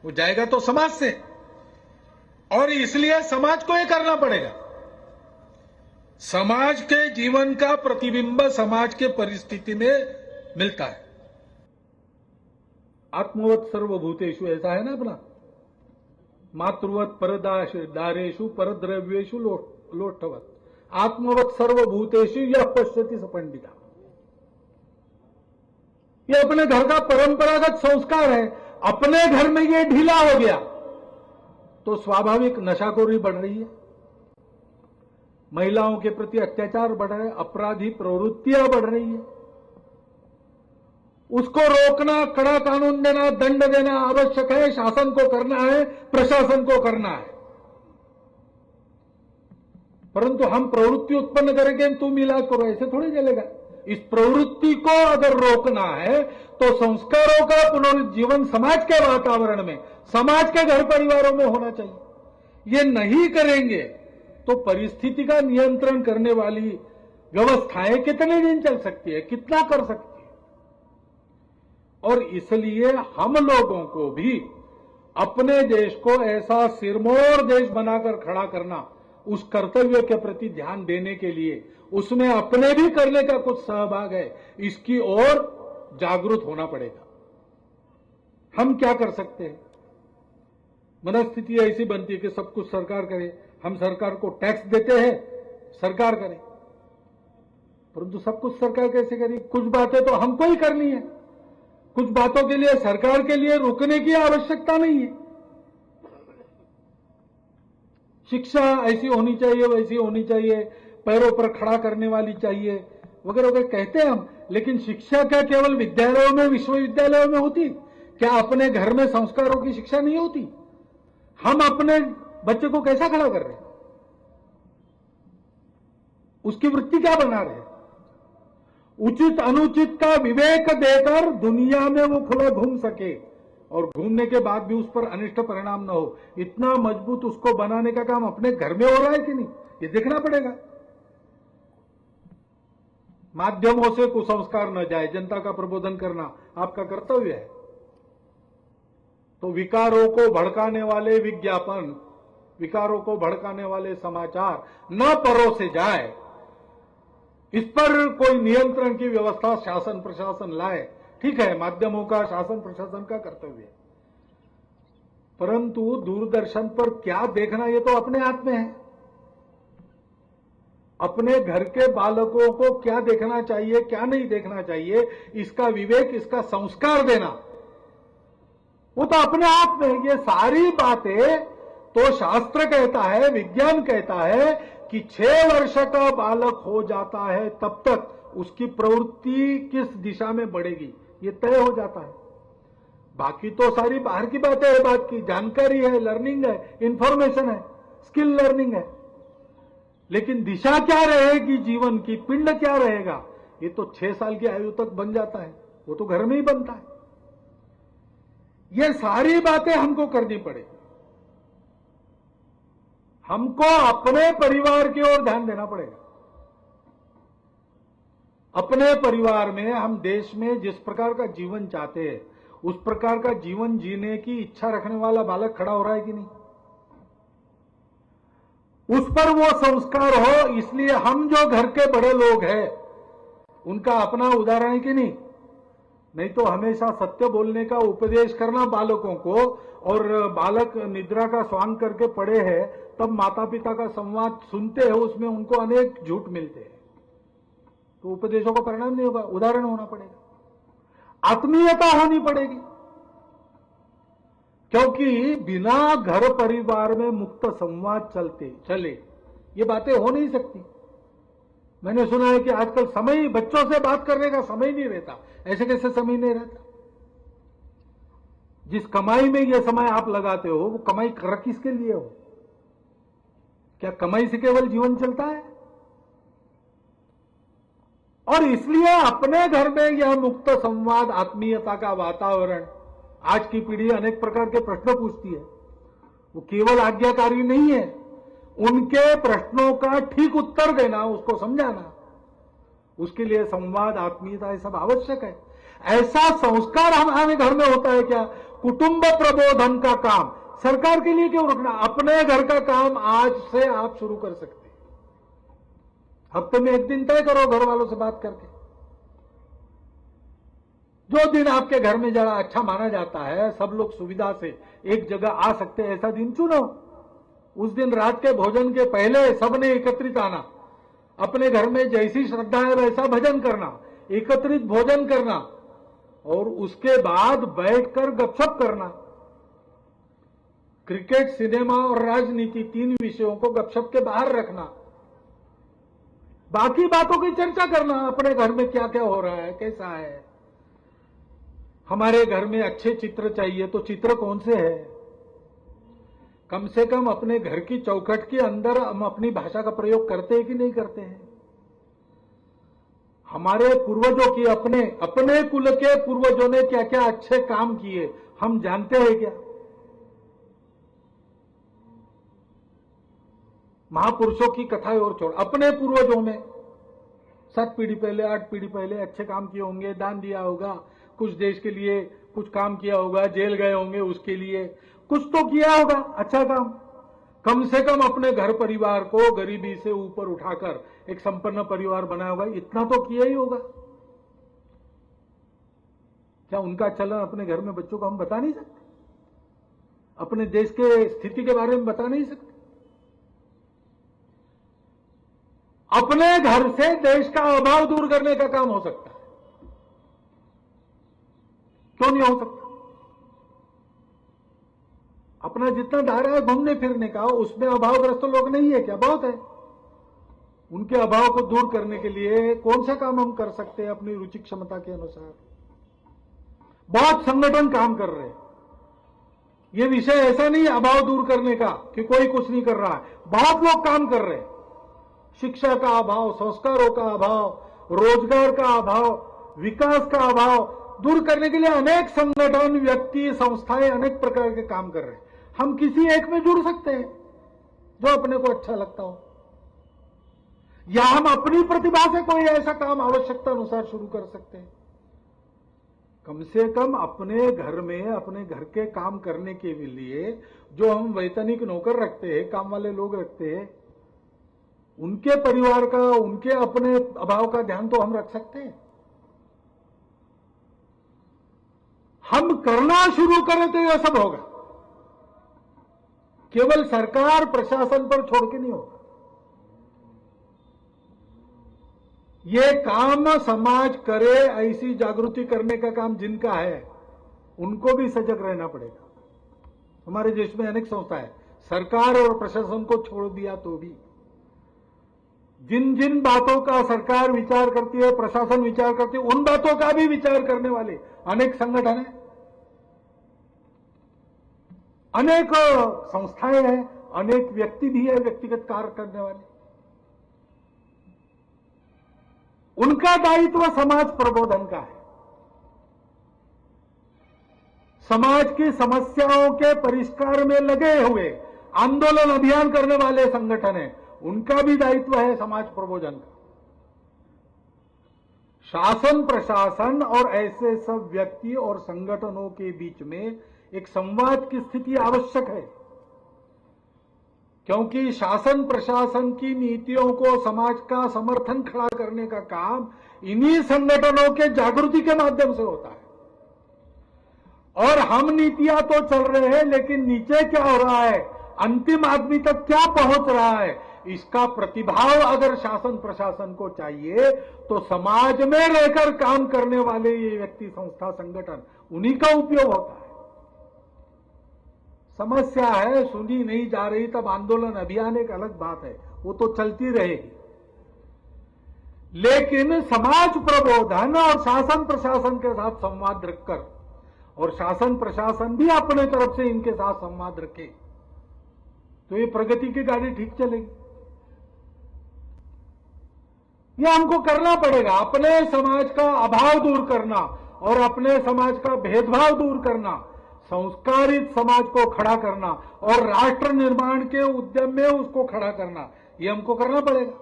वो जाएगा तो समाज से, और इसलिए समाज को यह करना पड़ेगा। समाज के जीवन का प्रतिबिंब समाज के परिस्थिति में मिलता है। आत्मवत सर्वभूतेषु, ऐसा है ना अपना, मातृवत परदारेषु परद्रव्येषु लोटवत, आत्मवत सर्वभूतेषु यह पश्यति स पंडिता। ये अपने घर का परंपरागत संस्कार है। अपने घर में ये ढीला हो गया तो स्वाभाविक नशाखोरी बढ़ रही है, महिलाओं के प्रति अत्याचार बढ़ रहे, अपराधी प्रवृत्तियां बढ़ रही है। उसको रोकना, कड़ा कानून देना, दंड देना आवश्यक है। शासन को करना है, प्रशासन को करना है। परंतु हम प्रवृत्ति उत्पन्न करेंगे, तुम इलाज करो, ऐसे थोड़ी चलेगा। इस प्रवृत्ति को अगर रोकना है तो संस्कारों का पुनर्जीवन समाज के वातावरण में, समाज के घर परिवारों में होना चाहिए। ये नहीं करेंगे तो परिस्थिति का नियंत्रण करने वाली व्यवस्थाएं कितने दिन चल सकती है, कितना कर सकती है? और इसलिए हम लोगों को भी अपने देश को ऐसा सिरमौर देश बनाकर खड़ा करना, उस कर्तव्य के प्रति ध्यान देने के लिए उसमें अपने भी करने का कुछ सहभाग है, इसकी ओर जागरूक होना पड़ेगा। हम क्या कर सकते हैं? मनस्थिति ऐसी बनती है कि सब कुछ सरकार करे, हम सरकार को टैक्स देते हैं, सरकार करे। परंतु सब कुछ सरकार कैसे करेगी? कुछ बातें तो हमको ही करनी है। कुछ बातों के लिए सरकार के लिए रुकने की आवश्यकता नहीं है। शिक्षा ऐसी होनी चाहिए, वैसी होनी चाहिए, पैरों पर खड़ा करने वाली चाहिए, वगैरह वगैरह कहते हैं हम। लेकिन शिक्षा क्या केवल विद्यालयों में, विश्वविद्यालयों में होती? क्या अपने घर में संस्कारों की शिक्षा नहीं होती? हम अपने बच्चे को कैसा खड़ा कर रहे हैं? उसकी वृत्ति क्या बना रहे हैं? उचित अनुचित का विवेक देकर दुनिया में वो खुला घूम सके, और घूमने के बाद भी उस पर अनिष्ट परिणाम न हो, इतना मजबूत उसको बनाने का काम अपने घर में हो रहा है कि नहीं, ये देखना पड़ेगा। माध्यमों से कुसंस्कार न जाए, जनता का प्रबोधन करना आपका कर्तव्य है। तो विकारों को भड़काने वाले विज्ञापन, विकारों को भड़काने वाले समाचार न परोसे जाए, इस पर कोई नियंत्रण की व्यवस्था शासन प्रशासन लाए। ठीक है, माध्यमों का, शासन प्रशासन का कर्तव्य है, परंतु दूरदर्शन पर क्या देखना ये तो अपने हाथ में है। अपने घर के बालकों को क्या देखना चाहिए, क्या नहीं देखना चाहिए, इसका विवेक, इसका संस्कार देना वो तो अपने हाथ में है। ये सारी बातें तो शास्त्र कहता है, विज्ञान कहता है कि 6 वर्ष का बालक हो जाता है तब तक उसकी प्रवृत्ति किस दिशा में बढ़ेगी ये तय हो जाता है। बाकी तो सारी बाहर की बातें है, बात की जानकारी है, लर्निंग है, इंफॉर्मेशन है, स्किल लर्निंग है। लेकिन दिशा क्या रहेगी जीवन की, पिंड क्या रहेगा, ये तो 6 साल की आयु तक बन जाता है, वो तो घर में ही बनता है। ये सारी बातें हमको करनी पड़ेगी। हमको अपने परिवार की ओर ध्यान देना पड़ेगा। अपने परिवार में, हम देश में जिस प्रकार का जीवन चाहते हैं उस प्रकार का जीवन जीने की इच्छा रखने वाला बालक खड़ा हो रहा है कि नहीं, उस पर वो संस्कार हो। इसलिए हम जो घर के बड़े लोग हैं उनका अपना उदाहरण है कि नहीं, नहीं तो हमेशा सत्य बोलने का उपदेश करना बालकों को, और बालक निद्रा का स्वांग करके पड़े हैं, तब माता पिता का संवाद सुनते हैं, उसमें उनको अनेक झूठ मिलते हैं, तो उपदेशों का परिणाम नहीं होगा, उदाहरण होना पड़ेगा, आत्मीयता होनी पड़ेगी। क्योंकि बिना घर परिवार में मुक्त संवाद चले ये बातें हो नहीं सकती। मैंने सुना है कि आजकल समय, बच्चों से बात करने का समय नहीं रहता। ऐसे कैसे समय नहीं रहता? जिस कमाई में यह समय आप लगाते हो, वो कमाई कर किसके लिए हो? क्या कमाई से केवल जीवन चलता है? और इसलिए अपने घर में यह मुक्त संवाद, आत्मीयता का वातावरण, आज की पीढ़ी अनेक प्रकार के प्रश्न पूछती है, वो केवल आज्ञाकारी नहीं है, उनके प्रश्नों का ठीक उत्तर देना, उसको समझाना, उसके लिए संवाद, आत्मीयता, ये सब आवश्यक है। ऐसा संस्कार हमारे घर में होता है क्या? कुटुंब प्रबोधन का काम सरकार के लिए क्यों रखना? अपने घर का काम आज से आप शुरू कर सकते हैं। हफ्ते में एक दिन तय करो घर वालों से बात करके, जो दिन आपके घर में जरा अच्छा माना जाता है, सब लोग सुविधा से एक जगह आ सकते हैं, ऐसा दिन चुनो। उस दिन रात के भोजन के पहले सबने एकत्रित आना, अपने घर में जैसी श्रद्धा है वैसा भजन करना, एकत्रित भोजन करना, और उसके बाद बैठकर गपशप करना। क्रिकेट, सिनेमा और राजनीति, 3 विषयों को गपशप के बाहर रखना, बाकी बातों की चर्चा करना, अपने घर में क्या क्या हो रहा है, कैसा है। हमारे घर में अच्छे चित्र चाहिए, तो चित्र कौन से है? कम से कम अपने घर की चौखट के अंदर हम अपनी भाषा का प्रयोग करते हैं कि नहीं करते हैं? हमारे पूर्वजों की, अपने कुल के पूर्वजों ने क्या क्या अच्छे काम किए, हम जानते हैं क्या? महापुरुषों की कथाएं और छोड़, अपने पूर्वजों में 7 पीढ़ी पहले, 8 पीढ़ी पहले अच्छे काम किए होंगे, दान दिया होगा, कुछ देश के लिए कुछ काम किया होगा, जेल गए होंगे उसके लिए, कुछ तो किया होगा अच्छा काम। कम से कम अपने घर परिवार को गरीबी से ऊपर उठाकर एक संपन्न परिवार बनाया होगा, इतना तो किया ही होगा। क्या उनका चलन अपने घर में बच्चों को हम बता नहीं सकते? अपने देश के स्थिति के बारे में बता नहीं सकते? अपने घर से देश का अभाव दूर करने का काम हो सकता है, क्यों नहीं हो सकता? अपना जितना दायरा है घूमने फिरने का, उसमें अभावग्रस्त लोग नहीं है क्या? बहुत है। उनके अभाव को दूर करने के लिए कौन सा काम हम कर सकते हैं अपनी रुचि क्षमता के अनुसार? बहुत संगठन काम कर रहे हैं। ये विषय ऐसा नहीं है अभाव दूर करने का कि कोई कुछ नहीं कर रहा है, बहुत लोग काम कर रहे हैं। शिक्षा का अभाव, संस्कारों का अभाव, रोजगार का अभाव, विकास का अभाव दूर करने के लिए अनेक संगठन, व्यक्ति, संस्थाएं अनेक प्रकार के काम कर रहे हैं। हम किसी एक में जुड़ सकते हैं जो अपने को अच्छा लगता हो, या हम अपनी प्रतिभा से कोई ऐसा काम आवश्यकता अनुसार शुरू कर सकते हैं। कम से कम अपने घर में, अपने घर के काम करने के लिए जो हम वैतनिक नौकर रखते हैं, काम वाले लोग रखते हैं, उनके परिवार का, उनके अपने अभाव का ध्यान तो हम रख सकते हैं। हम करना शुरू करें तो यह सब होगा, केवल सरकार प्रशासन पर छोड़ के नहीं होगा। ये काम समाज करे, ऐसी जागृति करने का काम जिनका है उनको भी सजग रहना पड़ेगा। हमारे देश में अनेक संस्था है, सरकार और प्रशासन को छोड़ दिया तो भी जिन जिन बातों का सरकार विचार करती है, प्रशासन विचार करती है, उन बातों का भी विचार करने वाले अनेक संगठन हैं, अनेक संस्थाएं हैं, अनेक व्यक्ति भी है व्यक्तिगत कार्य करने वाले। उनका दायित्व समाज प्रबोधन का है। समाज की समस्याओं के परिष्कार में लगे हुए आंदोलन, अभियान करने वाले संगठन हैं, उनका भी दायित्व है समाज प्रबोधन का। शासन, प्रशासन और ऐसे सब व्यक्ति और संगठनों के बीच में एक संवाद की स्थिति आवश्यक है, क्योंकि शासन प्रशासन की नीतियों को समाज का समर्थन खड़ा करने का काम इन्हीं संगठनों के जागृति के माध्यम से होता है। और हम नीतियां तो चल रहे हैं, लेकिन नीचे क्या हो रहा है, अंतिम आदमी तक क्या पहुंच रहा है, इसका प्रतिभाव अगर शासन प्रशासन को चाहिए तो समाज में रहकर काम करने वाले ये व्यक्ति, संस्था, संगठन, उन्हीं का उपयोग होता है। समस्या है, सुनी नहीं जा रही, तब आंदोलन अभियान एक अलग बात है, वो तो चलती रहेगी। लेकिन समाज प्रबोधन और शासन प्रशासन के साथ संवाद रखकर, और शासन प्रशासन भी अपने तरफ से इनके साथ संवाद रखे, तो ये प्रगति की गाड़ी ठीक चलेगी। ये हमको करना पड़ेगा, अपने समाज का अभाव दूर करना और अपने समाज का भेदभाव दूर करना, संस्कारित समाज को खड़ा करना और राष्ट्र निर्माण के उद्यम में उसको खड़ा करना, ये हमको करना पड़ेगा।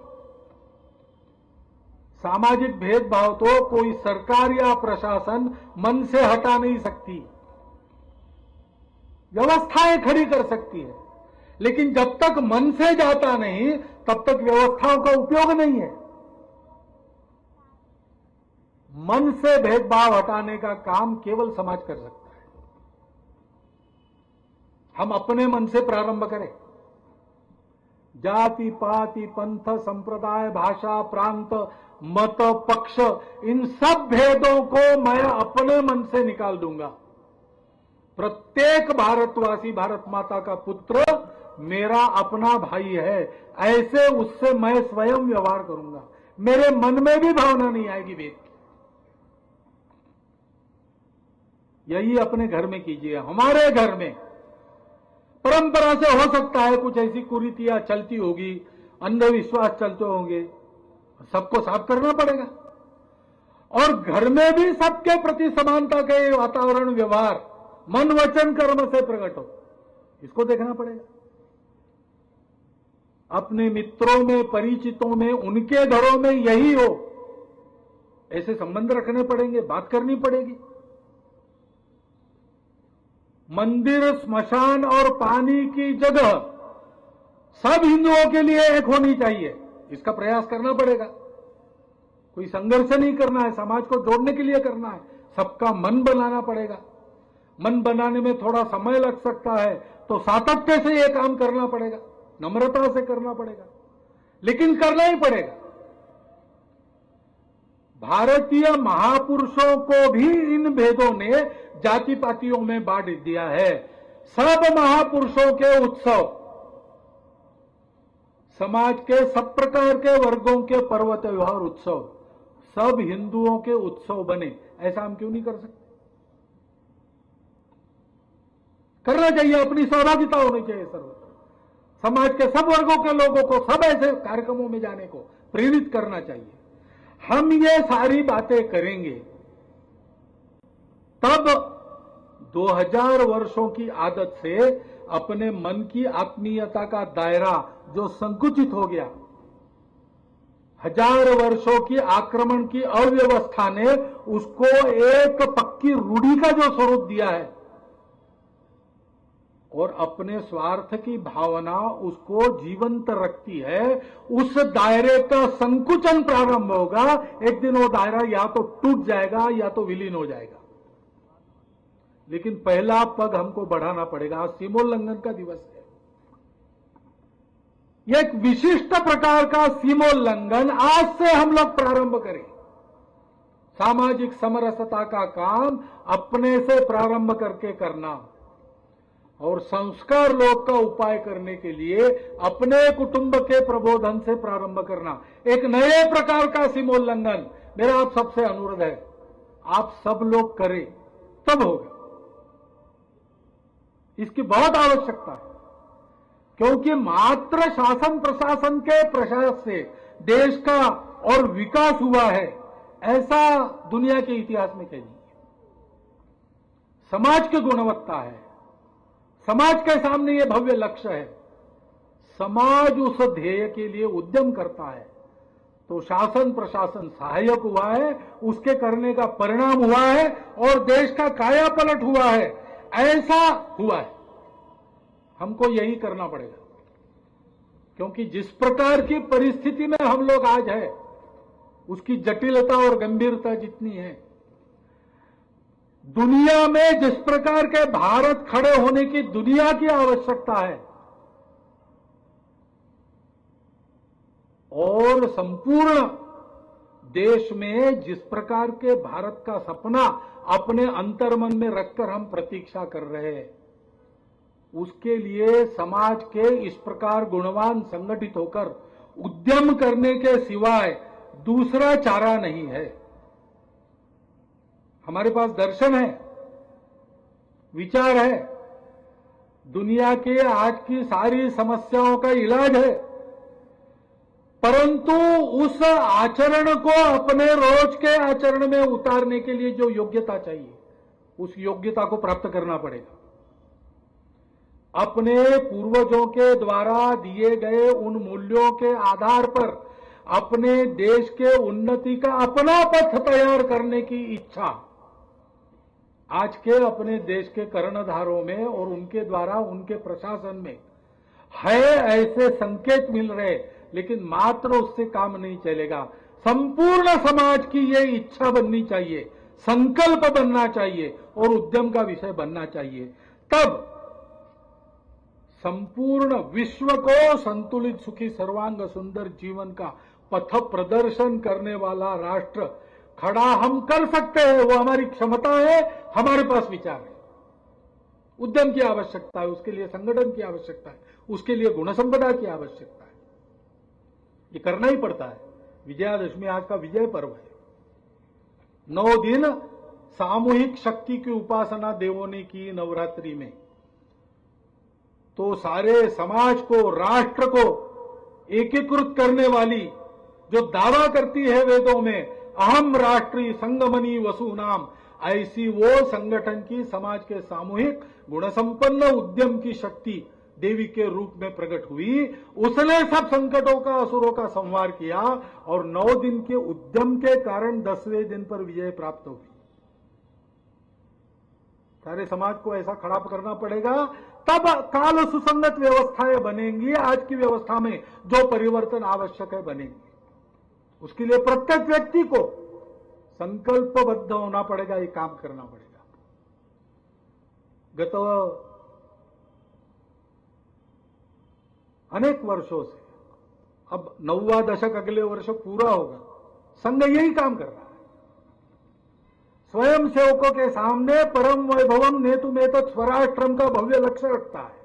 सामाजिक भेदभाव तो कोई सरकार या प्रशासन मन से हटा नहीं सकती, व्यवस्थाएं खड़ी कर सकती है, लेकिन जब तक मन से जाता नहीं तब तक व्यवस्थाओं का उपयोग नहीं है। मन से भेदभाव हटाने का काम केवल समाज कर सकता है। हम अपने मन से प्रारंभ करें। जाति, पाति, पंथ, संप्रदाय, भाषा, प्रांत, मत, पक्ष, इन सब भेदों को मैं अपने मन से निकाल दूंगा। प्रत्येक भारतवासी भारत माता का पुत्र मेरा अपना भाई है, ऐसे उससे मैं स्वयं व्यवहार करूंगा। मेरे मन में भी भावना नहीं आएगी भेद की। यही अपने घर में कीजिए। हमारे घर में परंपरा से हो सकता है कुछ ऐसी कुरीतियां चलती होगी, अंधविश्वास चलते होंगे, सबको साफ करना पड़ेगा। और घर में भी सबके प्रति समानता के वातावरण, व्यवहार, मन, वचन, कर्म से प्रकट हो, इसको देखना पड़ेगा। अपने मित्रों में, परिचितों में, उनके घरों में यही हो, ऐसे संबंध रखने पड़ेंगे, बात करनी पड़ेगी। मंदिर, स्मशान और पानी की जगह सब हिंदुओं के लिए एक होनी चाहिए, इसका प्रयास करना पड़ेगा। कोई संघर्ष नहीं करना है, समाज को जोड़ने के लिए करना है, सबका मन बनाना पड़ेगा। मन बनाने में थोड़ा समय लग सकता है, तो सातत्य से यह काम करना पड़ेगा, नम्रता से करना पड़ेगा, लेकिन करना ही पड़ेगा। भारतीय महापुरुषों को भी इन भेदों ने जाति पातियों में बांट दिया है। सब महापुरुषों के उत्सव, समाज के सब प्रकार के वर्गों के पर्व त्योहार उत्सव, सब हिंदुओं के उत्सव बने, ऐसा हम क्यों नहीं कर सकते? करना चाहिए, अपनी सहभागिता होनी चाहिए सर्वत्र। समाज के सब वर्गों के लोगों को सब ऐसे कार्यक्रमों में जाने को प्रेरित करना चाहिए। हम ये सारी बातें करेंगे तब 2000 वर्षों की आदत से अपने मन की आत्मीयता का दायरा जो संकुचित हो गया, 1000 वर्षों की आक्रमण की अव्यवस्था ने उसको एक पक्की रूढ़ी का जो स्वरूप दिया है और अपने स्वार्थ की भावना उसको जीवंत रखती है, उस दायरे का संकुचन प्रारंभ होगा। एक दिन वो दायरा या तो टूट जाएगा या तो विलीन हो जाएगा, लेकिन पहला पग हमको बढ़ाना पड़ेगा। आज सीमोल्लंघन का दिवस है। यह एक विशिष्ट प्रकार का सीमोल्लंघन आज से हम लोग प्रारंभ करें। सामाजिक समरसता का काम अपने से प्रारंभ करके करना और संस्कार लोक का उपाय करने के लिए अपने कुटुंब के प्रबोधन से प्रारंभ करना, एक नए प्रकार का सीमोल्लंघन मेरा आप सबसे अनुरोध है, आप सब लोग करें तब होगा। इसकी बहुत आवश्यकता है, क्योंकि मात्र शासन प्रशासन के प्रयास से देश का और विकास हुआ है ऐसा दुनिया के इतिहास में कहीं नहीं। समाज की गुणवत्ता है, समाज के सामने ये भव्य लक्ष्य है, समाज उस ध्येय के लिए उद्यम करता है तो शासन प्रशासन सहायक हुआ है, उसके करने का परिणाम हुआ है और देश का कायापलट हुआ है, ऐसा हुआ है। हमको यही करना पड़ेगा, क्योंकि जिस प्रकार की परिस्थिति में हम लोग आज है उसकी जटिलता और गंभीरता जितनी है, दुनिया में जिस प्रकार के भारत खड़े होने की दुनिया की आवश्यकता है और संपूर्ण देश में जिस प्रकार के भारत का सपना अपने अंतर्मन में रखकर हम प्रतीक्षा कर रहे हैं, उसके लिए समाज के इस प्रकार गुणवान संगठित होकर उद्यम करने के सिवाय दूसरा चारा नहीं है। हमारे पास दर्शन है, विचार है, दुनिया के आज की सारी समस्याओं का इलाज है, परंतु उस आचरण को अपने रोज के आचरण में उतारने के लिए जो योग्यता चाहिए, उस योग्यता को प्राप्त करना पड़ेगा। अपने पूर्वजों के द्वारा दिए गए उन मूल्यों के आधार पर अपने देश के उन्नति का अपना पथ तैयार करने की इच्छा आज के अपने देश के कर्णधारों में और उनके द्वारा उनके प्रशासन में है। ऐसे संकेत मिल रहे, लेकिन मात्र उससे काम नहीं चलेगा। संपूर्ण समाज की ये इच्छा बननी चाहिए, संकल्प बनना चाहिए और उद्यम का विषय बनना चाहिए। तब संपूर्ण विश्व को संतुलित सुखी सर्वांग सुंदर जीवन का पथ प्रदर्शन करने वाला राष्ट्र खड़ा हम कर सकते हैं। वो हमारी क्षमता है, हमारे पास विचार है। उद्यम की आवश्यकता है, उसके लिए संगठन की आवश्यकता है, उसके लिए गुण संपदा की आवश्यकता है। ये करना ही पड़ता है। विजयादशमी आज का विजय पर्व है। 9 दिन सामूहिक शक्ति की उपासना देवों ने की नवरात्रि में, तो सारे समाज को, राष्ट्र को एकीकृत करने वाली जो दावा करती है वेदों में, अहम राष्ट्रीय संगमनी वसुनाम, ऐसी वो संगठन की समाज के सामूहिक गुणसंपन्न उद्यम की शक्ति देवी के रूप में प्रकट हुई। उसने सब संकटों का, असुरों का संहार किया और 9 दिन के उद्यम के कारण 10वें दिन पर विजय प्राप्त हुई। सारे समाज को ऐसा खड़ा करना पड़ेगा, तब काल सुसंगत व्यवस्थाएं बनेंगी। आज की व्यवस्था में जो परिवर्तन आवश्यक है बनेंगे। उसके लिए प्रत्येक व्यक्ति को संकल्पबद्ध होना पड़ेगा, ये काम करना पड़ेगा। गत अनेक वर्षों से, अब 9वां दशक अगले वर्ष पूरा होगा, संघ यही काम कर रहा है। स्वयं सेवकों के सामने परम वैभवम नेतुमेतत् स्वराष्ट्रम का भव्य लक्ष्य रखता है।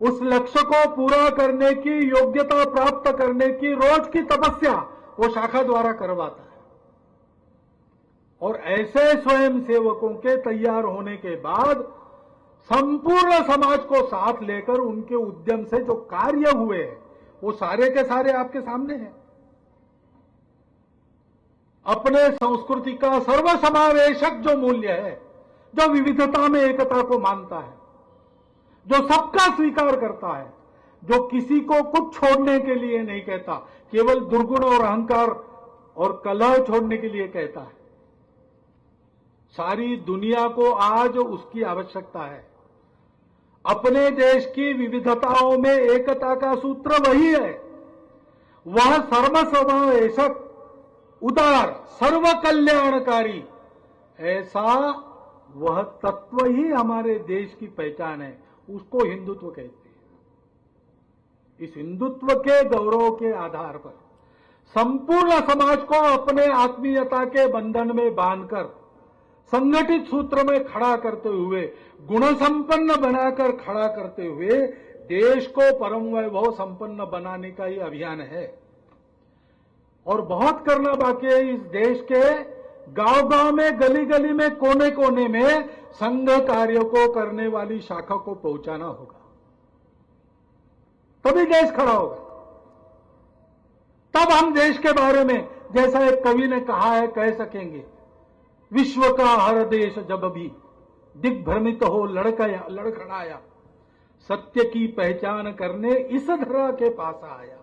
उस लक्ष्य को पूरा करने की, योग्यता प्राप्त करने की रोज की तपस्या वो शाखा द्वारा करवाता है। और ऐसे स्वयं सेवकों के तैयार होने के बाद संपूर्ण समाज को साथ लेकर उनके उद्यम से जो कार्य हुए वो सारे के सारे आपके सामने हैं। अपने संस्कृति का सर्वसमावेशक जो मूल्य है, जो विविधता में एकता को मानता है, जो सबका स्वीकार करता है, जो किसी को कुछ छोड़ने के लिए नहीं कहता, केवल दुर्गुण और अहंकार और कलह छोड़ने के लिए कहता है। सारी दुनिया को आज उसकी आवश्यकता है। अपने देश की विविधताओं में एकता का सूत्र वही है। वह सर्वसमावेशक, उदार, सर्व कल्याणकारी, ऐसा वह तत्व ही हमारे देश की पहचान है। उसको हिंदुत्व कहते हैं। इस हिंदुत्व के गौरव के आधार पर संपूर्ण समाज को अपने आत्मीयता के बंधन में बांधकर संगठित सूत्र में खड़ा करते हुए, गुण संपन्न बनाकर खड़ा करते हुए देश को परम वैभव संपन्न बनाने का ये अभियान है। और बहुत करना बाकी है। इस देश के गांव-गांव में, गली-गली में, कोने-कोने में संघ कार्य को करने वाली शाखा को पहुंचाना होगा, तभी देश खड़ा होगा। तब हम देश के बारे में, जैसा एक कवि ने कहा है, कह सकेंगे, विश्व का हर देश जब भी दिग्भ्रमित हो लड़खड़ाया, सत्य की पहचान करने इस धरा के पास आया।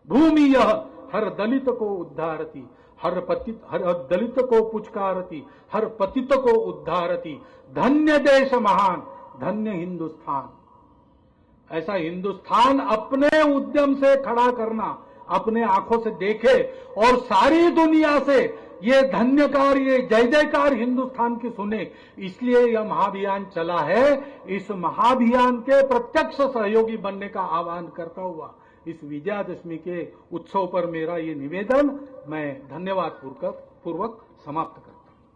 भूमि यह हर दलित को उद्धारती, हर दलित को पुचकारती, हर पतित को उद्धारती। धन्य देश महान, धन्य हिंदुस्तान। ऐसा हिंदुस्तान अपने उद्यम से खड़ा करना, अपने आंखों से देखे और सारी दुनिया से ये धन्यकार, ये जय जयकार हिंदुस्तान की सुने, इसलिए यह महाअभियान चला है। इस महाअभियान के प्रत्यक्ष सहयोगी बनने का आह्वान करता हुआ इस विजयादशमी के उत्सव पर मेरा ये निवेदन मैं धन्यवाद पूर्वक समाप्त करता हूं।